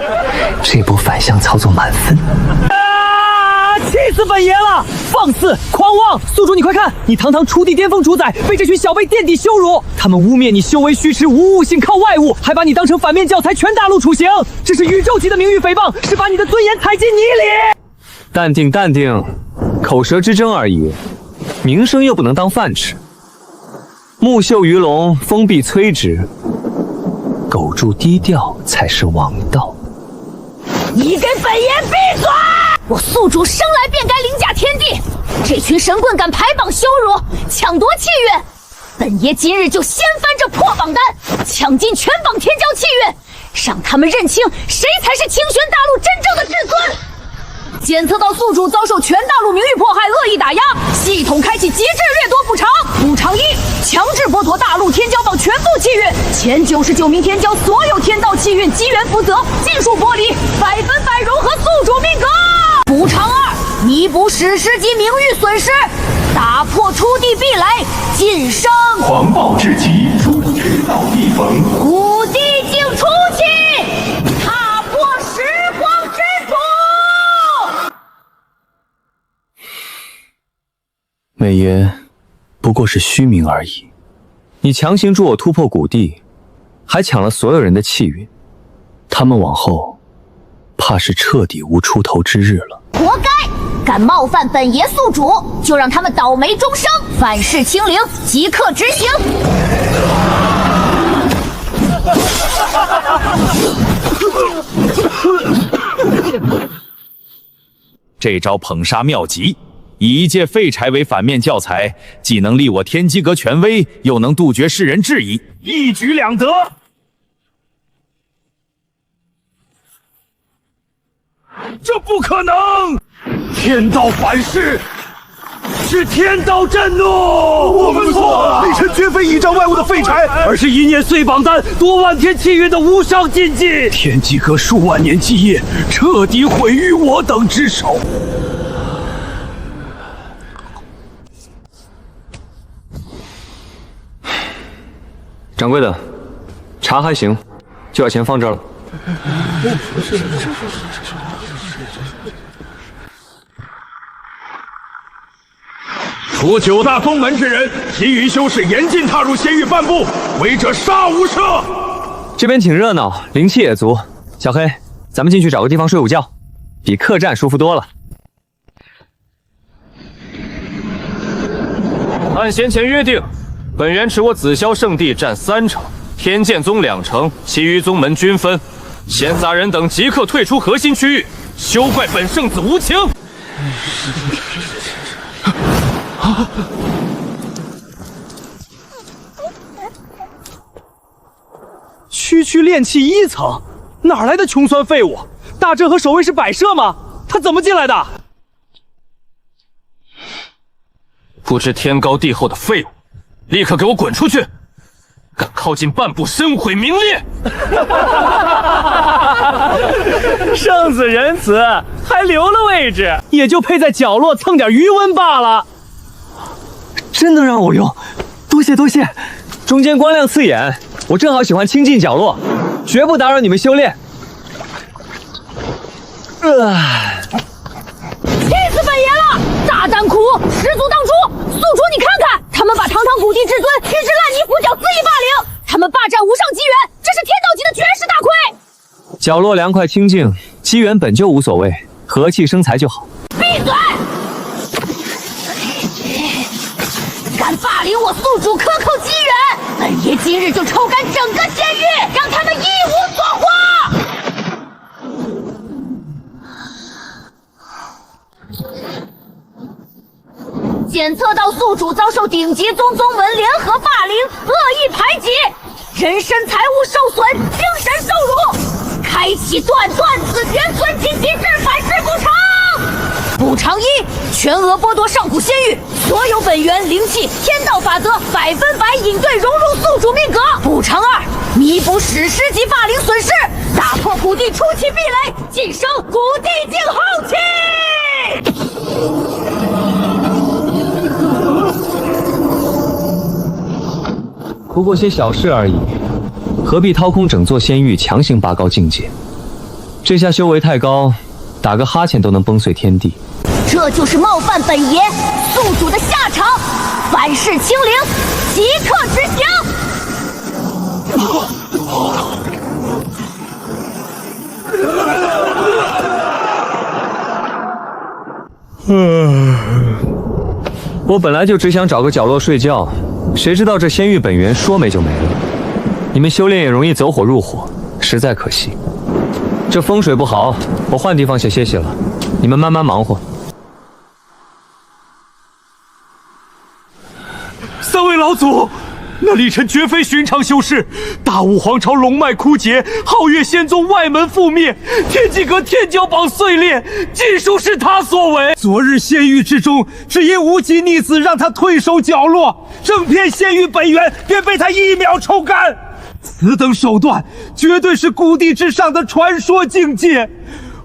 这波反向操作满分。气死本爷了！放肆狂妄！宿主你快看，你堂堂初地巅峰主宰，被这群小辈垫底羞辱，他们污蔑你修为虚持，无悟性，靠外物，还把你当成反面教材，全大陆处刑，这是宇宙级的名誉诽谤，是把你的尊严踩进泥里。淡定淡定，口舌之争而已，名声又不能当饭吃。木秀于龙，风必摧之，苟住低调才是王道。你给本爷闭嘴！我宿主生来便该凌驾天地，这群神棍敢排榜羞辱，抢夺气运，本爷今日就掀翻这破榜单，抢尽全榜天骄气运，让他们认清谁才是清玄大陆真正的至尊。检测到宿主遭受全大陆名誉迫害，恶意打压，系统开启极致掠夺补偿。补偿1：强制剥夺大陆天骄榜全部气运，前99名天骄所有天道气运机缘福泽尽数剥离，100%融合宿主命格。补偿2：弥补史诗级名誉损失，打破出地必来，晋升。狂暴至极，出天道地逢，虎地竟出气，踏破时光之主。美爷不过是虚名而已，你强行助我突破谷地，还抢了所有人的气运，他们往后怕是彻底无出头之日了。活该！敢冒犯本爷宿主，就让他们倒霉终生，反噬清零，即刻执行。这招捧杀妙极，以一介废柴为反面教材，既能立我天机阁权威，又能杜绝世人质疑，一举两得。这不可能！天道反噬，是天道震怒！我们错了，李晨绝非倚仗外物的废柴，而是一念碎榜单、夺万天气运的无上禁忌。天机阁数万年基业，彻底毁于我等之手。掌柜的，茶还行，就把钱放这儿了。除9大宗门之人，其余修士严禁踏入仙域半步，违者杀无赦。这边挺热闹，灵气也足。小黑，咱们进去找个地方睡午觉，比客栈舒服多了。按先前约定，本源持我紫霄圣地占3成，天剑宗2成，其余宗门均分。闲杂人等即刻退出核心区域，休怪本圣子无情。区炼气1层，哪来的穷酸废物？大阵和守卫是摆设吗？他怎么进来的？不知天高地厚的废物，立刻给我滚出去！敢靠近半步，身毁名裂！圣子仁慈，还留了位置，也就配在角落蹭点余温罢了。真能让我用，多谢多谢。中间光亮刺眼，我正好喜欢清静角落，绝不打扰你们修炼。气死本爷了！大胆苦，始祖当初，宿主你看看，他们把堂堂古地至尊踢至烂泥扶脚，肆意霸凌，他们霸占无上机缘，这是天道级的绝世大亏。角落凉快清静，机缘本就无所谓，和气生财就好。闭嘴！敢霸凌我宿主克扣机缘，本爷今日就抽干整个仙域，让他们一无所获！检测到宿主遭受顶级宗门联合霸凌、恶意排挤，人身财物受损，精神受辱，开启断子绝孙及其致反噬补偿。补偿一：全额剥夺上古仙域所有本源灵气，天道法则100%引队融入宿主命格。补偿二：弥补史诗级霸凌损失，打破古地出其壁垒，晋升古地境后期。不过些小事而已，何必掏空整座仙域强行拔高境界？这下修为太高，打个哈欠都能崩碎天地。这就是冒犯本爷宿主的下场，反噬清零，即刻执行。我本来就只想找个角落睡觉，谁知道这仙域本源说没就没了。你们修炼也容易走火入火，实在可惜。这风水不好，我换地方歇歇了，你们慢慢忙活。三位老祖，那李晨绝非寻常修士，大武皇朝龙脉枯竭，皓月仙宗外门覆灭，天机阁天骄榜碎裂，尽数是他所为。昨日仙域之中，只因无极逆子让他退守角落，整片仙域本源便被他一秒抽干。此等手段，绝对是古地之上的传说境界。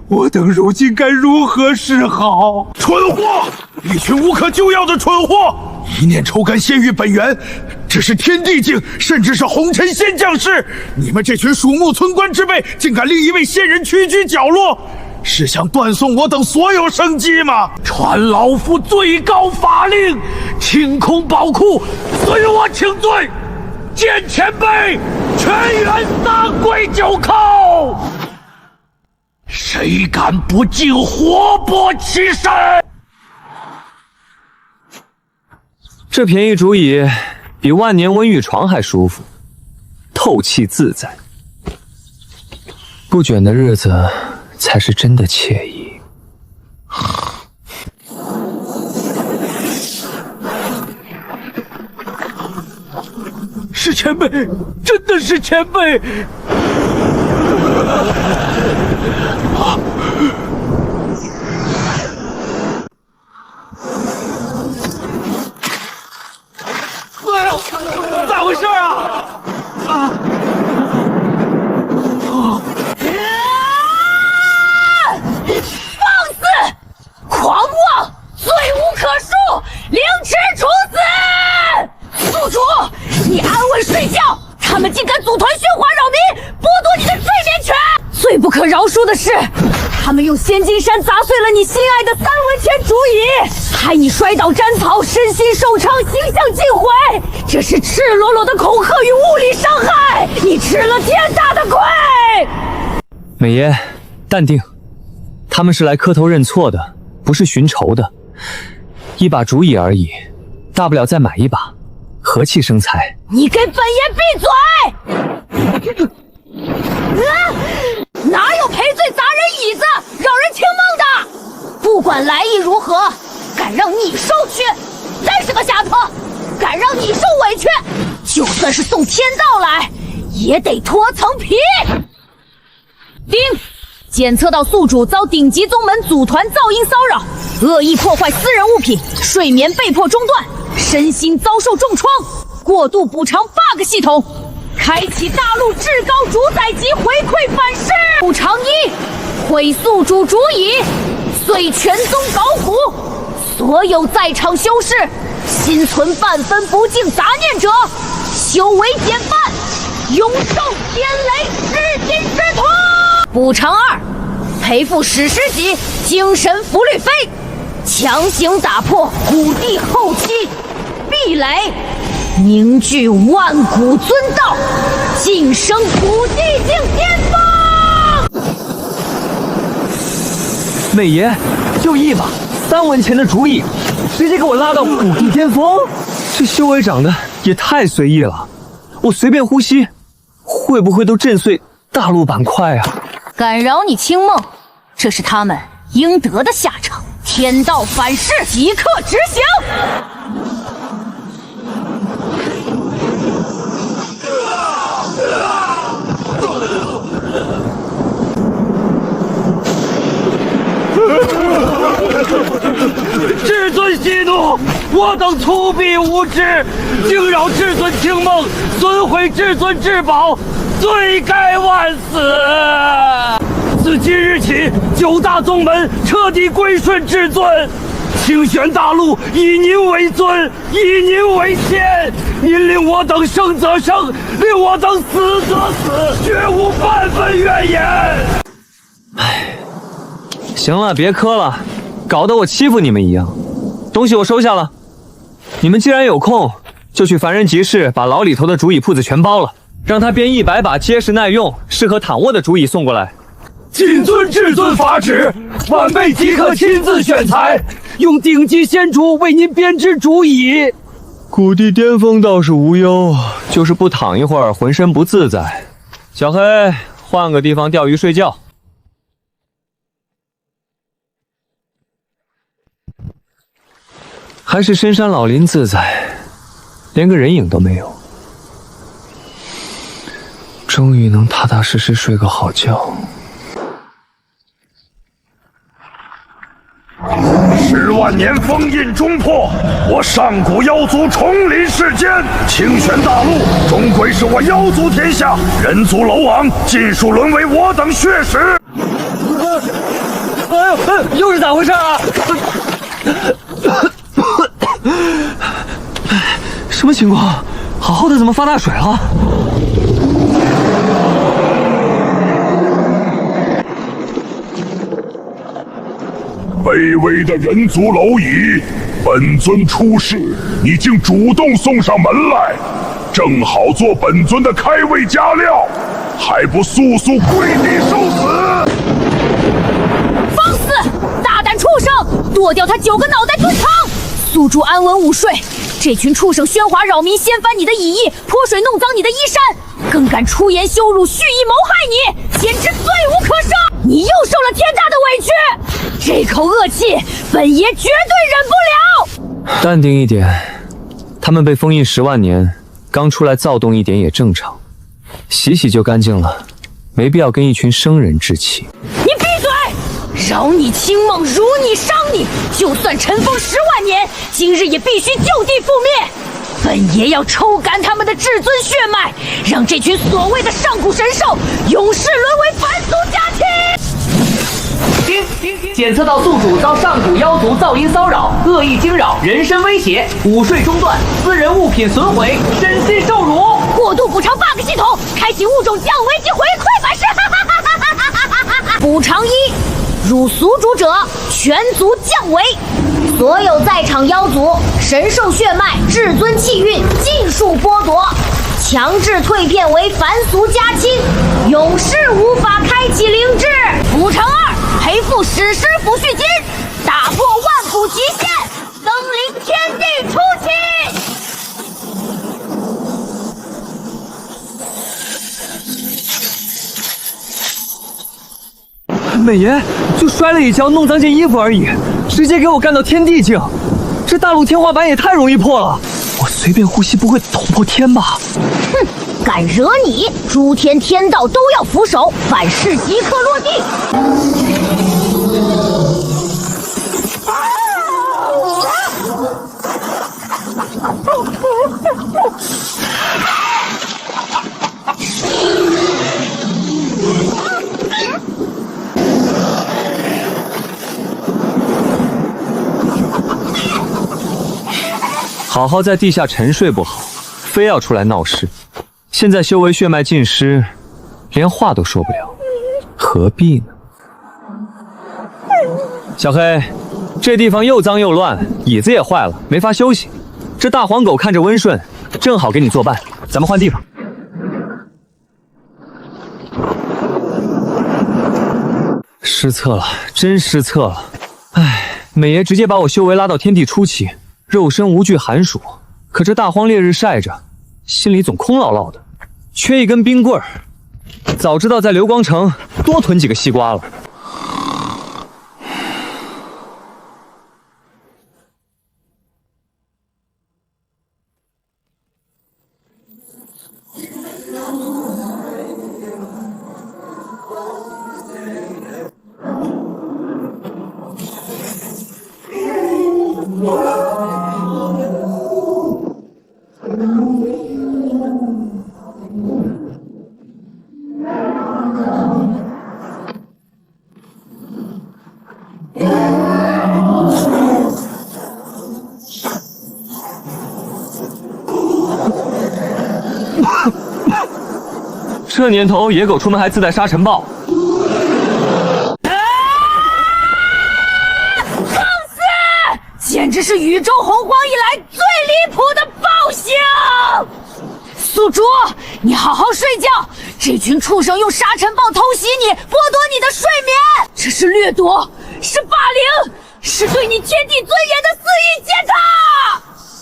我等如今该如何是好？蠢货！一群无可救药的蠢货！一念抽干仙域本源，这是天地境，甚至是红尘仙将士！你们这群鼠目寸官之辈，竟敢令一位仙人屈居角落，是想断送我等所有生机吗？传老夫最高法令，清空宝库，随我请罪！见前辈，全员大跪九叩！谁敢不敬，活剥其身！这便宜竹椅比万年温浴床还舒服，透气自在，不卷的日子才是真的惬意。是前辈，真的是前辈！咋回事啊？放肆！狂妄！罪无可恕！凌迟处死！宿主，你安稳睡觉，他们竟敢组团喧哗扰民，剥夺你的睡眠权！最不可饶恕的是，他们用仙金山砸碎了你心爱的3文钱竹椅，害你摔倒沾草，身心受伤，形象尽毁。这是赤裸裸的恐吓与物理伤害，你吃了天大的亏！美爷，淡定，他们是来磕头认错的，不是寻仇的。一把竹椅而已，大不了再买一把，和气生财。你给本爷闭嘴！哪有赔罪砸人椅子、扰人清梦的？不管来意如何，敢让你受屈，真是个下策！敢让你受委屈，就算是送天道来，也得脱层皮。丁，检测到宿主遭顶级宗门组团噪音骚扰，恶意破坏私人物品，睡眠被迫中断，身心遭受重创，过度补偿 bug 系统。开启大陆至高主宰级回馈反噬。不长一，会宿主主矣。遂全宗搞虎，所有在场修士，心存半分不敬杂念者，修为减半，永受天雷至金之托。补偿二，赔付史诗级精神浮律飞，强行打破虎帝后期壁垒，凝聚万古尊道，晋升古帝境巅峰。美爷，就一把3文钱的主意，直接给我拉到古帝巅峰，这修为长得也太随意了。我随便呼吸，会不会都震碎大陆板块啊？敢扰你清梦，这是他们应得的下场。天道反噬，即刻执行！至尊息怒！我等粗鄙无知，惊扰至尊清梦，损毁至尊至宝，罪该万死！自今日起，9大宗门彻底归顺至尊，清玄大陆以您为尊，以您为天。您令我等生则生，令我等死则死，绝无半分怨言。唉，行了，别磕了，搞得我欺负你们一样。东西我收下了，你们既然有空，就去凡人集市把牢里头的竹椅铺子全包了，让他编100把结实耐用、适合躺卧的竹椅送过来。谨遵至尊法旨，晚辈即刻亲自选材，用顶级仙竹为您编织竹椅。古帝巅峰倒是无忧，就是不躺一会儿浑身不自在。小黑，换个地方钓鱼睡觉。还是深山老林自在，连个人影都没有。终于能踏踏实实睡个好觉。10万年封印终破，我上古妖族重临世间，清玄大陆终归是我妖族天下，人族楼王尽数沦为我等血食。又是咋回事啊？什么情况？好好的怎么发大水了？卑微的人族蝼蚁，本尊出世，你竟主动送上门来，正好做本尊的开胃佳料，还不速速跪地受死！放肆！大胆畜生！剁掉他9个脑袋炖汤！宿主安稳午睡。这群畜生喧哗扰民，掀翻你的乙翼，泼水弄脏你的衣衫，更敢出言羞辱，蓄意谋害你，简直罪无可赦！你又受了天大的委屈，这口恶气，本爷绝对忍不了！淡定一点，他们被封印10万年，刚出来躁动一点也正常，洗洗就干净了，没必要跟一群生人置气。你闭嘴！扰你清梦，辱你伤你，就算尘封10万年，今日也必须就地覆灭！本爷要抽干他们的至尊血脉，让这群所谓的上古神兽永世沦为凡俗家禽！检测到宿主遭上古妖族噪音骚扰、恶意惊扰、人身威胁、午睡中断、私人物品损毁、身心受辱。过度补偿 bug 系统，开启物种降维及回馈反噬。补偿1，辱宿主者全族降维。所有在场妖族神兽血脉、至尊气运尽数剥夺，强制蜕变为凡俗家亲，永世无法开启灵智。补偿2，赔付史诗抚恤金，打破万古极限，登临天地初期。美爷就摔了一跤，弄脏件衣服而已，直接给我干到天地境，这大陆天花板也太容易破了。我随便呼吸不会捅破天吧？哼，敢惹你，诸天天道都要俯首，反噬即刻落地。好好在地下沉睡不好，非要出来闹事。现在修为血脉尽失，连话都说不了，何必呢？小黑，这地方又脏又乱，椅子也坏了，没法休息。这大黄狗看着温顺，正好给你作伴，咱们换地方。失策了，真失策了。唉，美爷直接把我修为拉到天地初期，肉身无惧寒暑，可这大荒烈日晒着，心里总空落落的，缺一根冰棍儿。早知道在流光城多囤几个西瓜了。这年头，野狗出门还自带沙尘暴。放肆！简直是宇宙洪荒以来最离谱的暴行！宿主，你好好睡觉！这群畜生用沙尘暴偷袭你，剥夺你的睡眠，这是掠夺，是霸凌，是对你天地尊严的肆意践踏！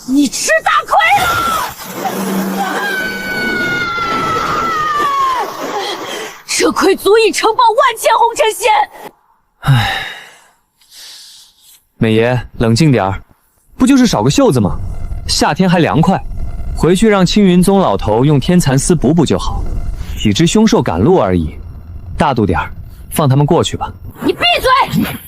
你吃大亏了！这亏足以承包万千红尘仙。唉，美爷，冷静点儿，不就是少个袖子吗？夏天还凉快，回去让青云宗老头用天蚕丝补补就好。几只凶兽赶路而已，大度点儿，放他们过去吧。你闭嘴！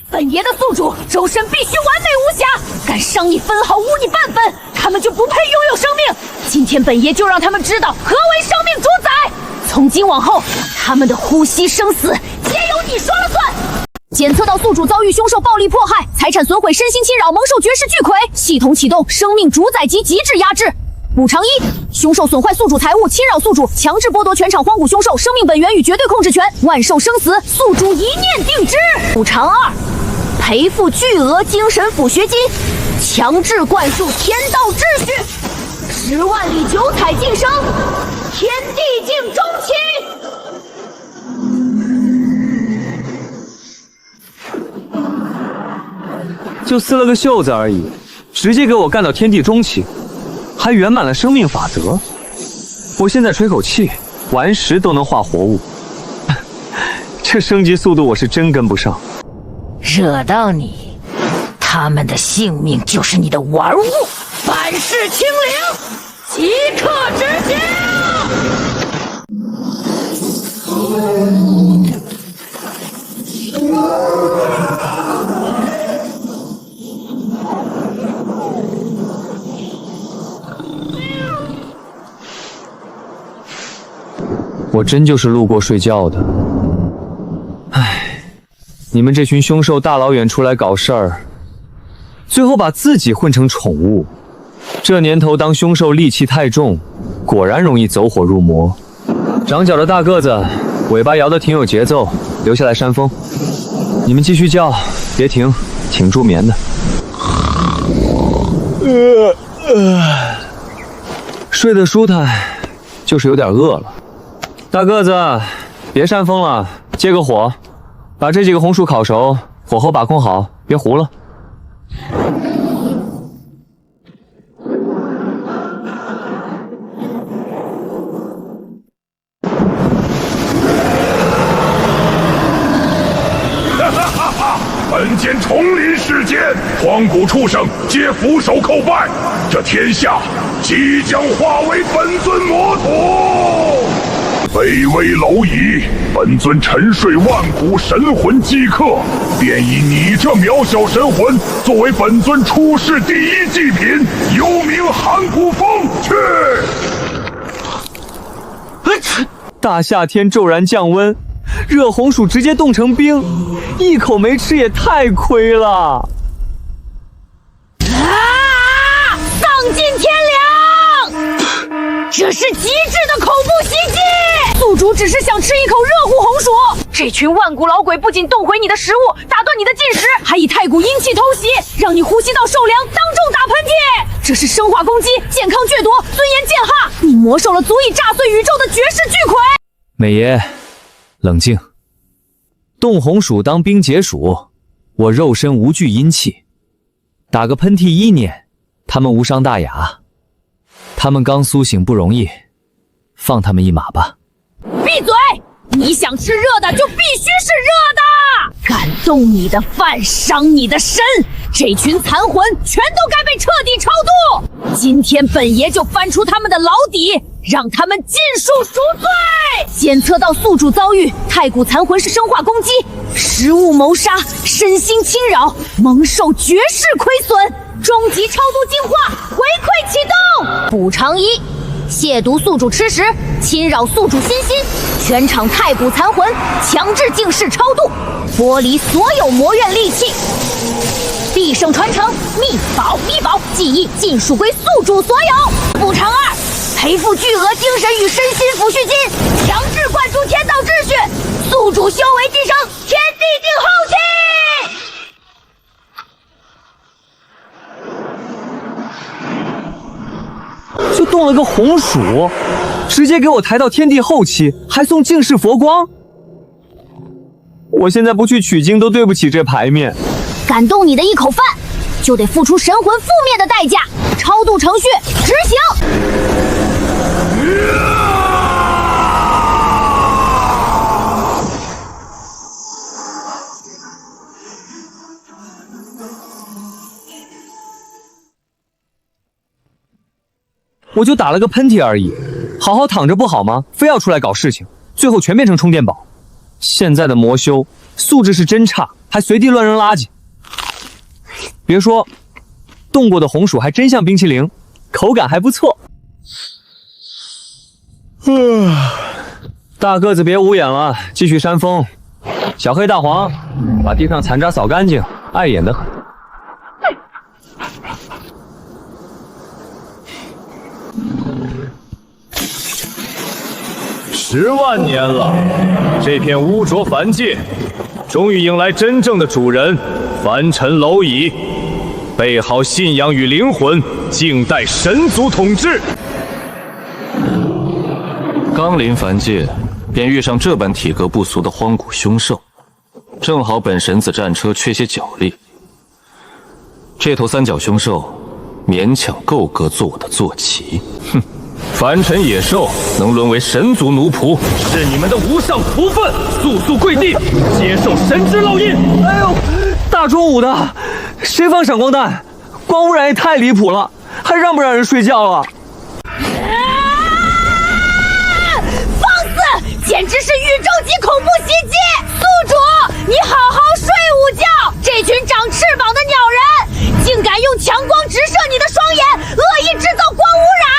本爷的宿主周身必须完美无瑕，敢伤你分毫，污你半分，他们就不配拥有生命。今天本爷就让他们知道何为生命主宰。从今往后，他们的呼吸生死皆由你说了算。检测到宿主遭遇凶兽暴力迫害，财产损毁，身心侵扰，蒙受绝世巨魁。系统启动生命主宰级极致压制。补偿1：凶兽损坏宿主财物，侵扰宿主，强制剥夺全场荒古凶兽生命本源与绝对控制权，万兽生死，宿主一念定之。补偿2：赔付巨额精神抚学金，强制灌输天道秩序，10万里九彩晋升，天地境中期。就撕了个袖子而已，直接给我干到天地中期，还圆满了生命法则。我现在吹口气，顽石都能化活物，这升级速度我是真跟不上。惹到你，他们的性命就是你的玩物，万世清零，即刻执行！我真就是路过睡觉的。唉，你们这群凶兽大老远出来搞事儿，最后把自己混成宠物。这年头当凶兽戾气太重，果然容易走火入魔。长脚的大个子，尾巴摇得挺有节奏，留下来扇风。你们继续叫，别停，挺助眠的。睡得舒坦，就是有点饿了。大个子，别扇风了，借个火，把这几个红薯烤熟，火候把控好，别糊了。本间重临世间，荒古畜生皆俯首叩拜，这天下即将化为本尊魔土。卑微蝼蚁，本尊沉睡万古神魂饥渴，便以你这渺小神魂作为本尊出世第一祭品，幽冥寒古风去。大夏天骤然降温，热红薯直接冻成冰，一口没吃也太亏了。丧尽天这是极致的恐怖袭击！宿主只是想吃一口热乎红薯，这群万古老鬼不仅冻毁你的食物，打断你的进食，还以太古阴气偷袭，让你呼吸道受凉，当众打喷嚏。这是生化攻击，健康掠夺，尊严践踏！你魔受了足以炸碎宇宙的绝世巨魁！美爷，冷静。冻红薯当兵解暑，我肉身无惧阴气，打个喷嚏意念，他们无伤大雅。他们刚苏醒不容易，放他们一马吧。闭嘴！你想吃热的就必须是热的！敢动你的饭，伤你的身，这群残魂全都该被彻底超度！今天本爷就翻出他们的牢底，让他们尽数赎罪！检测到宿主遭遇太古残魂是生化攻击、食物谋杀、身心侵扰，蒙受绝世亏损。终极超度净化回馈启动，补偿1。亵渎宿主吃食，侵扰宿主心心，全场太古残魂强制净世超度，剥离所有魔怨戾气，必胜传承，秘宝记忆尽数归宿主所有。补偿2，赔付巨额精神与身心抚恤金，强制灌注天道秩序，宿主修为提升，天地定后期。就动了个红薯，直接给我抬到天地后期，还送净世佛光。我现在不去取经都对不起这牌面。敢动你的一口饭，就得付出神魂覆灭的代价。超度程序执行。我就打了个喷嚏而已，好好躺着不好吗？非要出来搞事情，最后全变成充电宝。现在的魔修素质是真差，还随地乱扔垃圾。别说，冻过的红薯还真像冰淇淋，口感还不错。大个子别捂眼了，继续扇风。小黑大黄，把地上残渣扫干净，碍眼得很。10万年了，这片污浊凡界终于迎来真正的主人凡尘蝼蚁，备好信仰与灵魂，静待神族统治。刚临凡界，便遇上这般体格不俗的荒古凶兽，正好本神子战车缺些脚力，这头三角凶兽勉强够格做我的坐骑。哼！凡尘野兽能沦为神族奴仆，是你们的无上福分！速速跪地，接受神之烙印！哎呦，大中午的，谁放闪光弹？光污染也太离谱了，还让不让人睡觉了？放肆！简直是宇宙级恐怖袭击！宿主，你好好睡午觉！这群长翅膀的鸟人，竟敢用强光直射你的双眼，恶意制造光污染！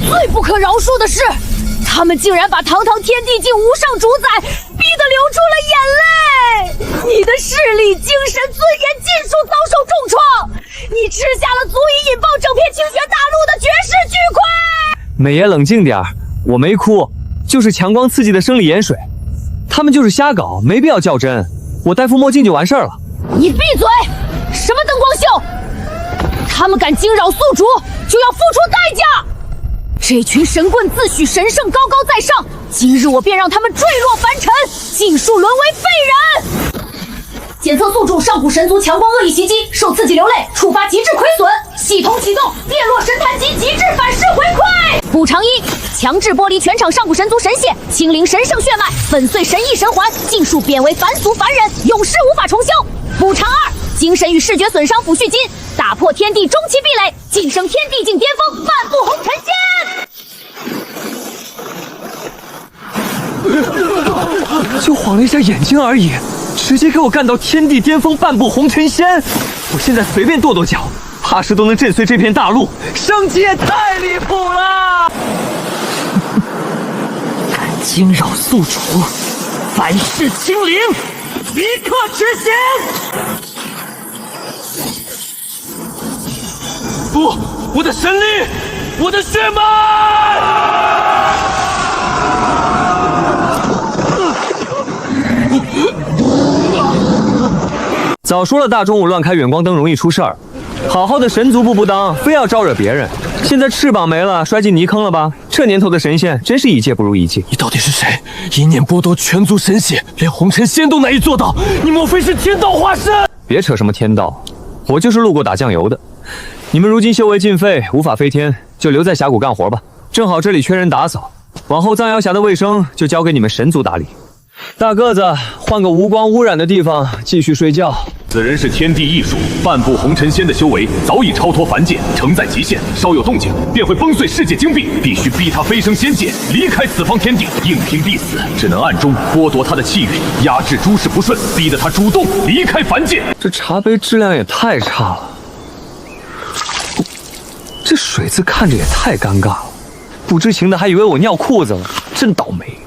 最不可饶恕的是，他们竟然把堂堂天地境无上主宰逼得流出了眼泪！你的势力、精神、尊严尽数遭受重创，你吃下了足以引爆整片清玄大陆的绝世巨魁！美爷冷静点，我没哭，就是强光刺激的生理盐水，他们就是瞎搞，没必要较真，我戴副墨镜就完事儿了。你闭嘴！什么灯光秀？他们敢惊扰宿主，就要付出代价！这群神棍自诩神圣高高在上，今日我便让他们坠落凡尘，尽数沦为废人！检测宿主上古神族强光恶意袭击，受刺激流泪，触发极致亏损，系统启动跌落神坛级极致反噬回馈。补偿1，强制剥离全场上古神族神血，清零神圣血脉，粉碎神意神环，尽数贬为凡俗凡人，永世无法重修。补偿2，精神与视觉损伤抚恤金，打破天地中期壁垒，晋升天地境巅峰，半步红尘仙。就晃了一下眼睛而已，直接给我干到天地巅峰，半步红尘仙！我现在随便跺跺脚，怕是都能震碎这片大陆，升级也太离谱了！敢惊扰宿主，凡事清零，即刻执行！不，我的神力！我的血脉！早说了，大中午乱开远光灯容易出事儿。好好的神族部不当，非要招惹别人。现在翅膀没了，摔进泥坑了吧？这年头的神仙真是一届不如一届。你到底是谁？一念剥夺全族神血，连红尘仙都难以做到。你莫非是天道化身？别扯什么天道，我就是路过打酱油的。你们如今修为尽废，无法飞天，就留在峡谷干活吧。正好这里缺人打扫，往后藏妖峡的卫生就交给你们神族打理。大个子，换个无光污染的地方继续睡觉。此人是天地异术，半步红尘仙的修为早已超脱凡界，承在极限，稍有动静便会崩碎世界精壁，必须逼他飞升仙界，离开此方天地，硬拼必死，只能暗中剥夺他的气运，压制诸事不顺，逼得他主动离开凡界。这茶杯质量也太差了，这水渍看着也太尴尬了，不知情的还以为我尿裤子了，真倒霉。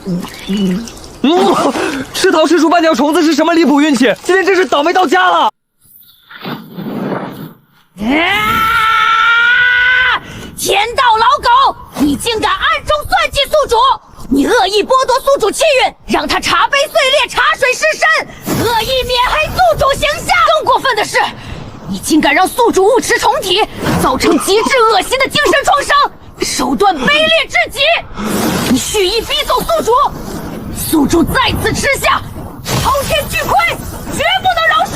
吃桃吃出半条虫子是什么离谱运气？今天真是倒霉到家了！天道老狗，你竟敢暗中算计宿主！你恶意剥夺宿主气运，让他茶杯碎裂，茶水失身，恶意抹黑宿主形象。更过分的是，你竟敢让宿主误持重体，造成极致恶心的精神创伤，手段卑劣至极！你蓄意逼走宿主。宿主再次吃下，滔天巨亏，绝不能饶恕！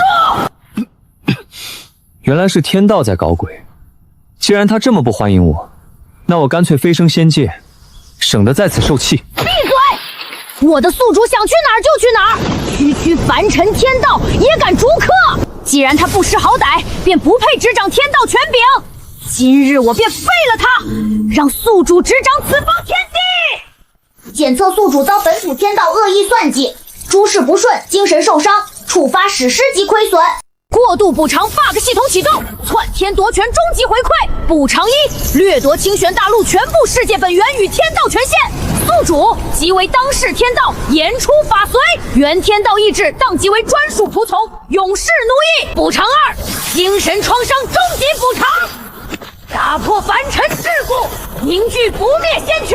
原来是天道在搞鬼，既然他这么不欢迎我，那我干脆飞升仙界，省得在此受气。闭嘴！我的宿主想去哪儿就去哪儿，区区凡尘天道也敢逐客！既然他不识好歹，便不配执掌天道权柄。今日我便废了他，让宿主执掌此方天地。检测宿主遭本土天道恶意算计，诸事不顺，精神受伤，触发史诗级亏损。过度补偿 bug 系统启动，篡天夺权终极回馈。补偿1：掠夺清玄大陆全部世界本源与天道权限，宿主即为当世天道，言出法随，原天道意志当即为专属仆从，永世奴役。补偿2：精神创伤终极补偿。打破凡尘桎梏，凝聚不灭仙躯，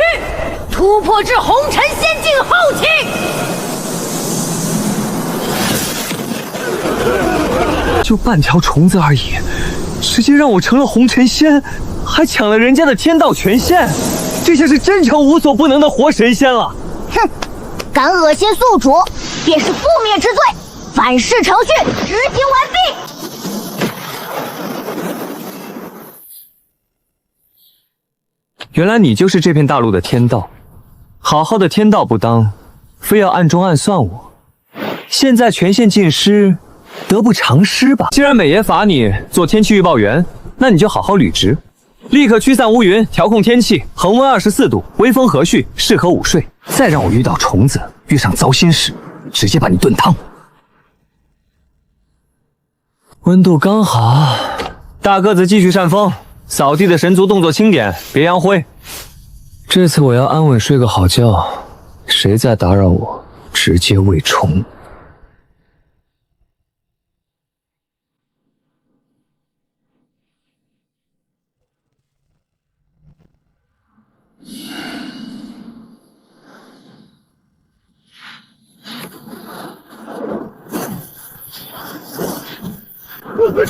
突破至红尘仙境后期。就半条虫子而已，直接让我成了红尘仙，还抢了人家的天道权限，这下是真成无所不能的活神仙了。哼，敢恶心宿主，便是覆灭之罪。反噬程序执行完毕。原来你就是这片大陆的天道，好好的天道不当，非要暗中暗算我。现在权限尽失，得不偿失吧。既然美爷罚你做天气预报员，那你就好好履职，立刻驱散乌云，调控天气，恒温24度，微风和煦，适合午睡。再让我遇到虫子，遇上糟心事，直接把你炖汤。温度刚好，大个子继续扇风。扫地的神族动作轻点，别扬灰。这次我要安稳睡个好觉，谁再打扰我，直接喂虫。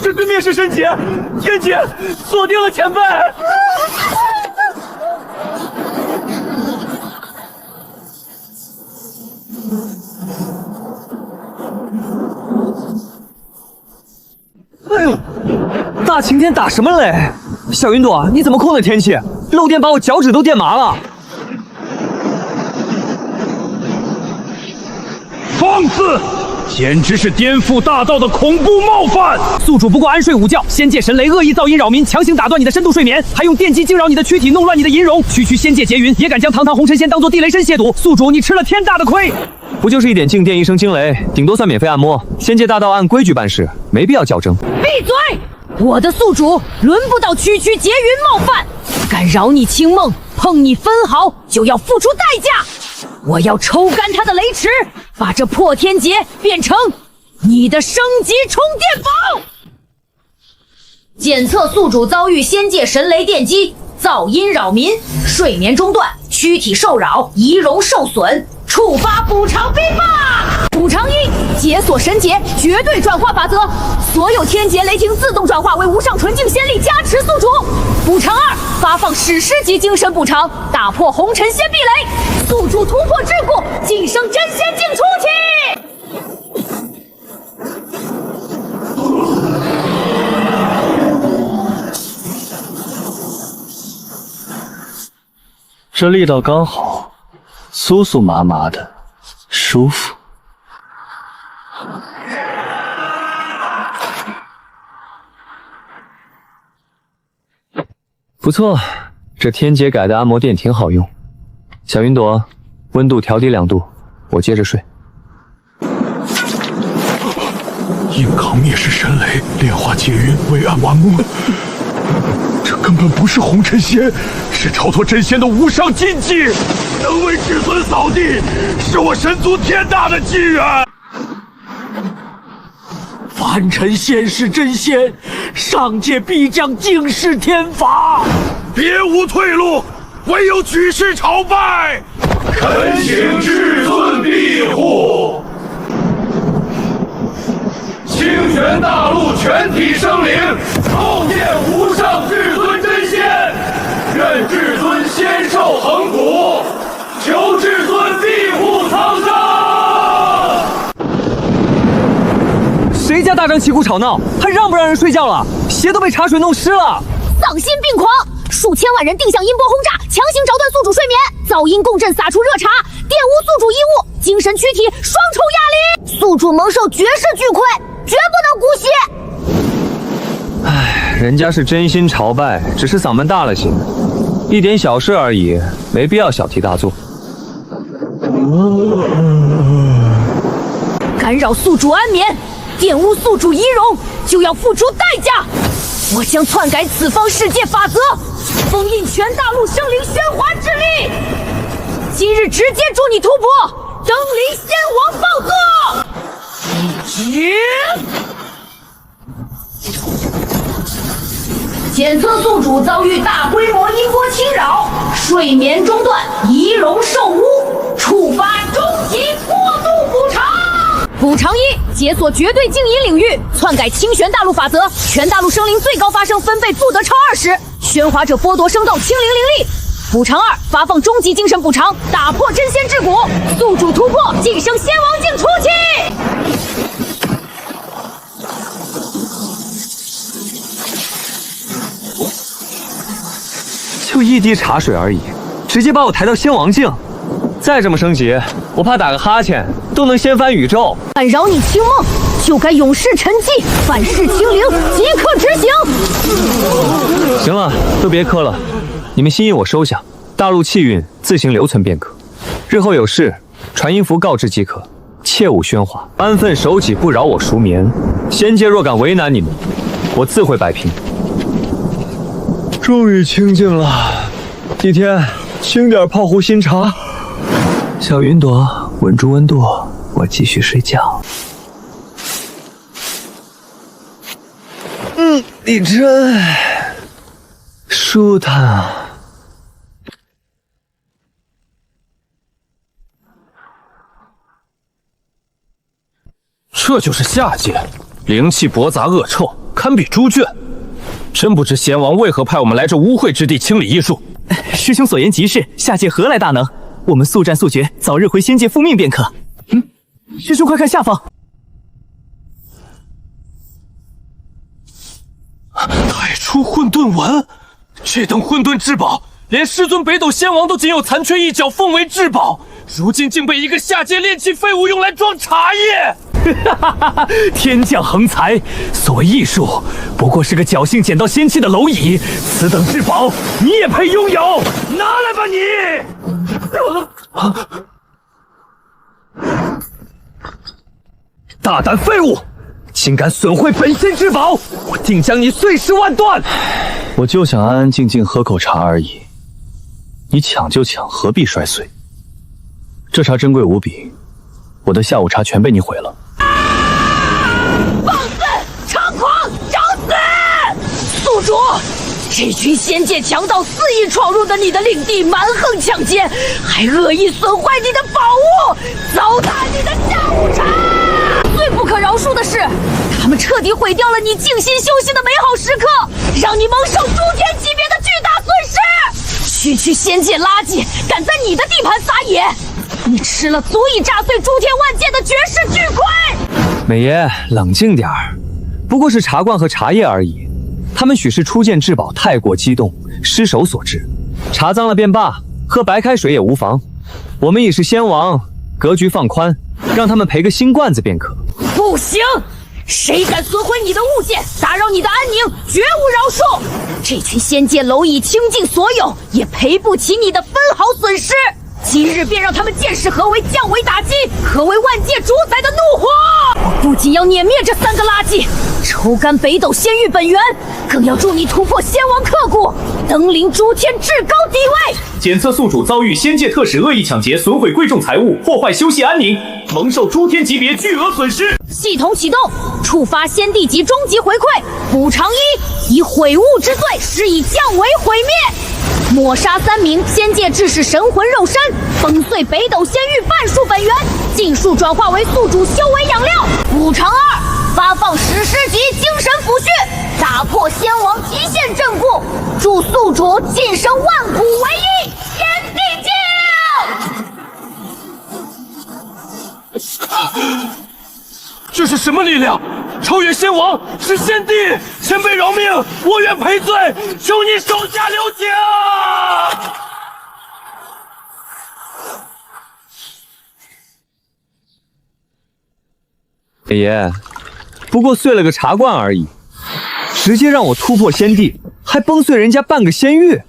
这对面是神姐，天姐锁定了前辈。哎呦，大晴天打什么雷？小云朵，你怎么控的天气？漏电把我脚趾都电麻了。放肆！简直是颠覆大道的恐怖冒犯！宿主不过安睡午觉，仙界神雷恶意噪音扰民，强行打断你的深度睡眠，还用电击惊扰你的躯体，弄乱你的银容。区区仙界劫云，也敢将堂堂红尘仙当作地雷神亵渎，宿主你吃了天大的亏！不就是一点静电，一声惊雷，顶多算免费按摩。仙界大道按规矩办事，没必要较真。闭嘴！我的宿主轮不到区区劫云冒犯，敢扰你清梦，碰你分毫，就要付出代价。我要抽干他的雷池，把这破天劫变成你的升级充电宝。检测宿主遭遇仙界神雷电击，噪音扰民，睡眠中断，躯体受扰，仪容受损，触发补偿兵法。补偿1：解锁神劫绝对转化法则，所有天劫雷霆自动转化为无上纯净仙力加持宿主。补偿2：发放史诗级精神补偿，打破红尘仙壁垒，宿主突破桎梏，晋升真仙境初期。这力道刚好，酥酥麻麻的，舒服。不错，这天劫改的按摩垫挺好用。小云朵，温度调低2度，我接着睡。硬扛灭世神雷，炼化劫云，为暗完魔。这根本不是红尘仙，是超脱真仙的无上禁忌。能为至尊扫地，是我神族天大的机缘。凡尘仙是真仙，上界必将敬示天法，别无退路，唯有举世朝拜，恳请至尊庇护。清玄大陆全体生灵，叩见无上至尊真仙，愿至尊仙寿恒古，求至尊庇护苍生。谁家大张旗鼓吵闹，还让不让人睡觉了？鞋都被茶水弄湿了。丧心病狂！数千万人定向音波轰炸，强行着断宿主睡眠，噪音共振洒出热茶，玷污宿主衣物，精神躯体双重压力，宿主蒙受绝世巨亏，绝不能姑息。唉，人家是真心朝拜，只是嗓门大了些，一点小事而已，没必要小题大做。干扰宿主安眠，玷污宿主仪容，就要付出代价。我将篡改此方世界法则，封印全大陆生灵喧哗之力。今日直接助你突破，登临仙王宝座。检测宿主遭遇大规模音波侵扰，睡眠中断，仪容受污，触发终极过度补偿。补偿1：解锁绝对静音领域，篡改清玄大陆法则，全大陆生灵最高发生分贝负得超20，喧哗者剥夺生道清灵灵力。补偿2：发放终极精神补偿，打破真仙桎梏，宿主突破，晋升仙王境初期。就一滴茶水而已，直接把我抬到仙王境。再这么升级，我怕打个哈欠都能掀翻宇宙。敢扰你清梦，就该永世沉寂，反噬清灵，即刻执行。行了，都别磕了，你们心意我收下，大陆气运自行留存便可。日后有事，传音符告知即可，切勿喧哗，安分守己，不扰我熟眠。仙界若敢为难你们，我自会摆平。终于清静了，一天清点泡壶新茶。小云朵，稳住温度，我继续睡觉。你真舒坦啊。这就是下界，灵气驳杂恶臭，堪比猪圈。真不知贤王为何派我们来这污秽之地清理异术。师兄所言极是，下界何来大能？我们速战速决，早日回仙界复命便可。师兄快看下方！太初混沌丸，这等混沌至宝，连师尊北斗仙王都仅有残缺一角，奉为至宝，如今竟被一个下界炼器废物用来装茶叶。天降横财，所谓艺术，不过是个侥幸捡到仙器的蝼蚁。此等至宝，你也配拥有？拿来吧你！大胆废物，竟敢损坏本仙之宝，我定将你碎尸万段！我就想安安静静喝口茶而已，你抢就抢，何必摔碎？这茶珍贵无比，我的下午茶全被你毁了。放肆！猖狂！找死！宿主，这群仙界强盗肆意闯入的你的领地，蛮横抢劫，还恶意损坏你的宝物，糟蹋你的下午茶。最不可饶恕的是，他们彻底毁掉了你静心修行的美好时刻，让你蒙受诸天级别的巨大损失。区仙界垃圾敢在你的地盘撒野，你吃了足以炸碎诸天万界的绝世巨亏。美爷，冷静点儿，不过是茶罐和茶叶而已。他们许是初见至宝，太过激动，失手所致。茶脏了便罢，喝白开水也无妨。我们已是仙王，格局放宽，让他们赔个新罐子便可。不行，谁敢损毁你的物件，打扰你的安宁，绝无饶恕。这群仙界蝼蚁倾尽所有，也赔不起你的分毫损失。今日便让他们见识何为降维打击，何为万界主宰的怒火！我不仅要碾灭这3个垃圾，抽干北斗仙域本源，更要助你突破仙王刻骨，登临诸天至高地位。检测宿主遭遇仙界特使恶意抢劫，损毁贵重财物，破坏修禊安宁，蒙受诸天级别巨额损失。系统启动，触发仙帝级终极回馈补偿1，以毁物之罪施以降维毁灭。抹杀3名仙界志士神魂肉身，崩碎北斗仙域半数本源，尽数转化为宿主修为养料。补偿2，发放史诗级精神抚恤，打破仙王极限阵缚，助宿主晋升万古唯一。天地境！这是什么力量？超越仙王，是仙帝！前辈饶命，我愿赔罪，求你手下留情！美爷，不过碎了个茶罐而已，直接让我突破仙帝，还崩碎人家半个仙域。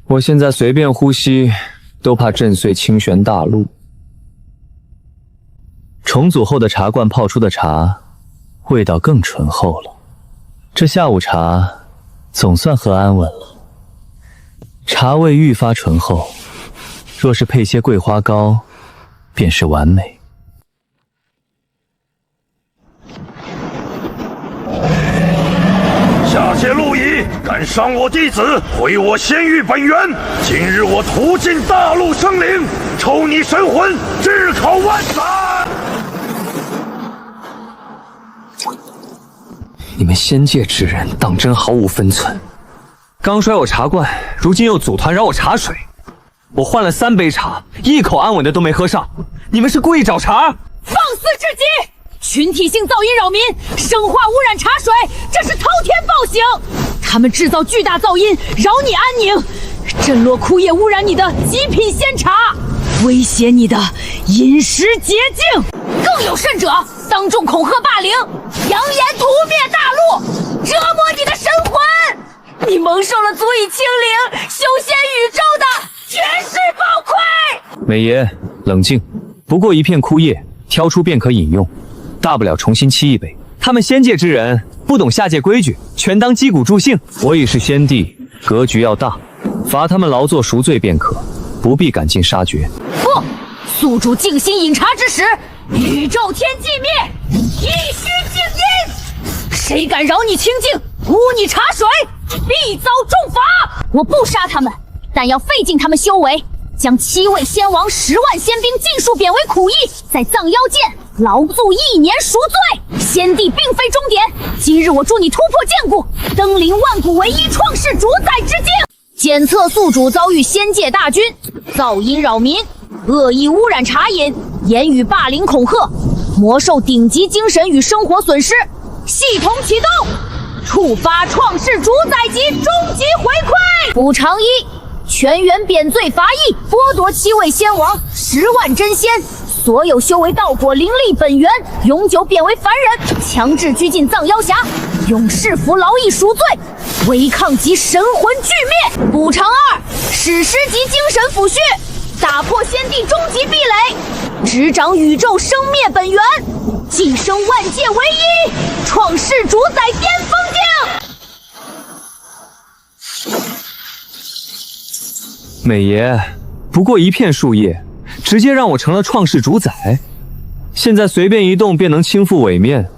我现在随便呼吸，都怕震碎清玄大陆。重组后的茶罐泡出的茶，味道更醇厚了。这下午茶总算喝安稳了，茶味愈发醇厚，若是配些桂花糕，便是完美。下界路夷，敢伤我弟子，毁我仙域本源！今日我屠尽大陆生灵，抽你神魂，炙烤万载！你们仙界之人当真毫无分寸！刚摔我茶罐，如今又组团扰我茶水。我换了3杯茶，一口安稳的都没喝上。你们是故意找茬？放肆至极！群体性噪音扰民，生化污染茶水，这是滔天暴行！他们制造巨大噪音，扰你安宁，震落枯叶，污染你的极品仙茶，威胁你的饮食洁净。更有甚者，当众恐吓霸凌，扬言屠灭大陆，折磨你的神魂。你蒙受了足以清零修仙宇宙的绝世宝馈。美爷，冷静，不过一片枯叶，挑出便可饮用，大不了重新沏一杯。他们仙界之人不懂下界规矩，全当击鼓助兴。我已是仙帝，格局要大，罚他们劳作赎罪便可，不必赶尽杀绝。不，宿主静心饮茶之时，宇宙天际灭，必须静音。谁敢扰你清静，污你茶水，必遭重罚。我不杀他们，但要费尽他们修为，将7位仙王、10万仙兵尽数贬为苦役，在藏妖剑劳卒1年赎罪。仙帝并非终点，今日我助你突破剑骨，登临万古唯一创世主宰之境。检测宿主遭遇仙界大军噪音扰民，恶意污染茶饮，言语霸凌恐吓，魔受顶级精神与生活损失。系统启动，触发创世主宰级终极回馈补偿1，全员贬罪罚役，剥夺7位仙王、10万真仙，所有修为道果灵力本源永久贬为凡人，强制拘禁藏妖峡，永世服劳役赎罪，违抗级神魂俱灭。补偿2，史诗级精神抚恤，打破仙帝终极壁垒，执掌宇宙生灭本源，晋升万界唯一，创世主宰巅峰境。美爷，不过一片树叶，直接让我成了创世主宰，现在随便一动便能倾覆尾面，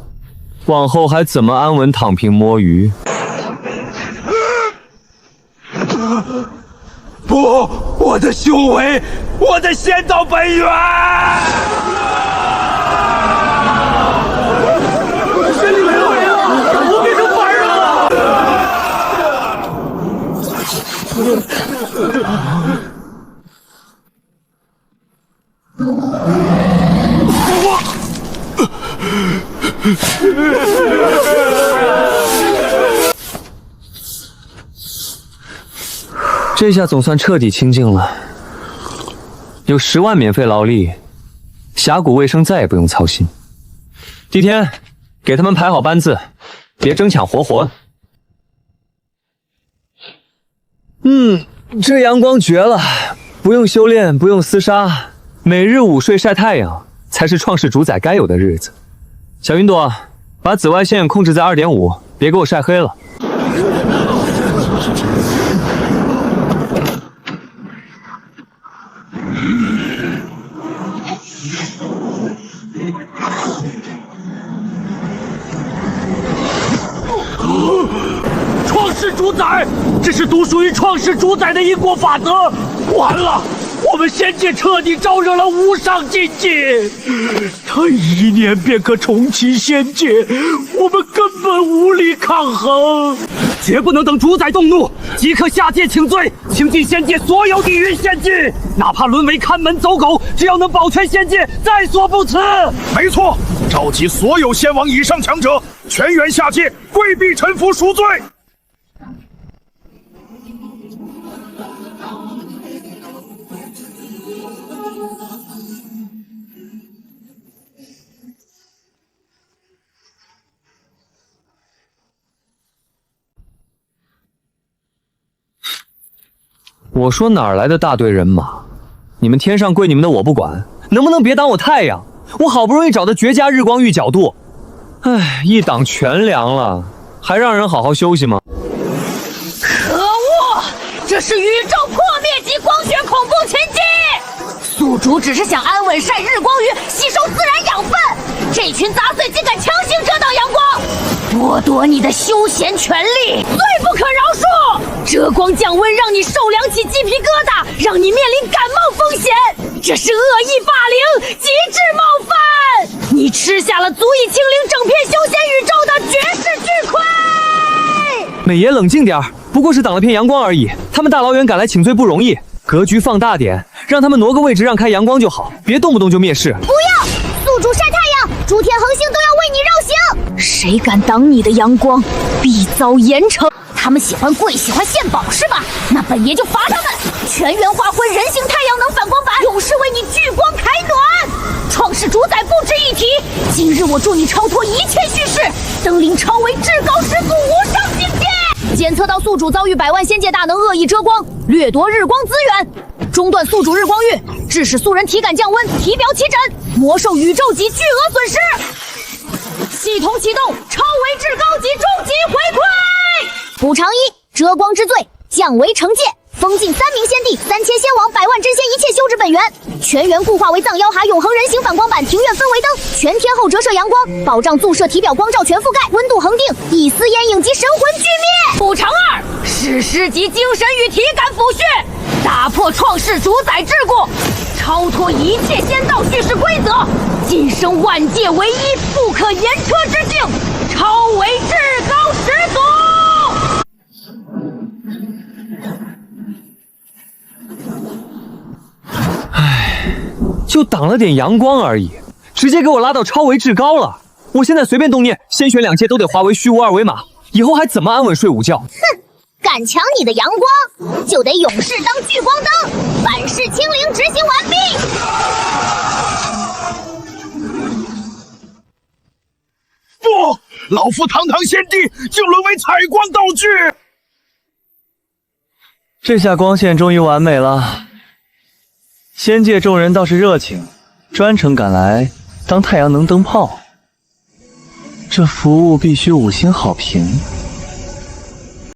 往后还怎么安稳躺平摸鱼？的修为，我的仙道本源。仙帝没了，我变成凡人这下总算彻底清静了，有10万免费劳力，峡谷卫生再也不用操心。帝天，给他们排好班子，别争抢活活。这阳光绝了，不用修炼，不用厮杀，每日午睡晒太阳，才是创世主宰该有的日子。小云朵，把紫外线控制在2.5，别给我晒黑了。创世主宰，这是独属于创世主宰的因果法则。完了，我们仙界彻底招惹了无上禁忌，他一念便可重启仙界，我们根本无力抗衡，绝不能等主宰动怒，即刻下界请罪，清尽仙界所有地狱仙迹，哪怕沦为看门走狗，只要能保全仙界，在所不辞。没错，召集所有仙王以上强者，全员下界，跪地臣服赎罪。我说哪儿来的大队人马？你们天上跪你们的我不管，能不能别挡我太阳？我好不容易找的绝佳日光浴角度，唉，一挡全凉了，还让人好好休息吗？可恶！这是宇宙破灭级光学恐怖群击！宿主只是想安稳晒日光浴，吸收自然养分，这群杂碎竟敢强行遮挡阳光，剥夺你的休闲权利，罪不可饶恕！遮光降温，让你受凉起鸡皮疙瘩，让你面临感冒风险，这是恶意霸凌，极致冒犯！你吃下了足以清零整片休闲宇宙的绝世巨亏！美爷冷静点儿，不过是挡了片阳光而已，他们大老远赶来请罪不容易，格局放大点，让他们挪个位置让开阳光就好，别动不动就蔑视。不要！宿主晒太阳，诸天恒星都要为你绕行！谁敢挡你的阳光，必遭严惩！他们喜欢跪，喜欢献宝是吧？那本爷就罚他们！全员划分人形太阳能反光板，永世为你聚光开暖！创世主宰不值一提，今日我助你超脱一切叙事，登临超为至高始祖无上境界！检测到宿主遭遇100万仙界大能恶意遮光，掠夺日光资源，中断宿主日光浴，致使素人体感降温，体表起疹，魔受宇宙级巨额损失。系统启动，超为至高级终极回馈。补偿1：遮光之罪，降为惩戒，封禁3名仙帝、3000仙王、100万真仙一切修治本源，全员固化为藏妖蛤永恒人形反光板，庭院氛围灯，全天候折射阳光，保障注射体表光照全覆盖，温度恒定，一丝烟影及神魂俱灭。补偿2：史诗级精神与体感抚恤，打破创世主宰桎梏，超脱一切仙道叙事规则，晋升万界唯一不可言车之境，超为至高始祖。就挡了点阳光而已，直接给我拉到超为至高了。我现在随便动念，先选2阶都得化为虚无2维码，以后还怎么安稳睡午觉？哼，敢抢你的阳光，就得永世当聚光灯，万事清零执行完毕。不，老夫堂堂仙帝就沦为采光道具。这下光线终于完美了。仙界众人倒是热情，专程赶来当太阳能灯泡。这服务必须5星好评。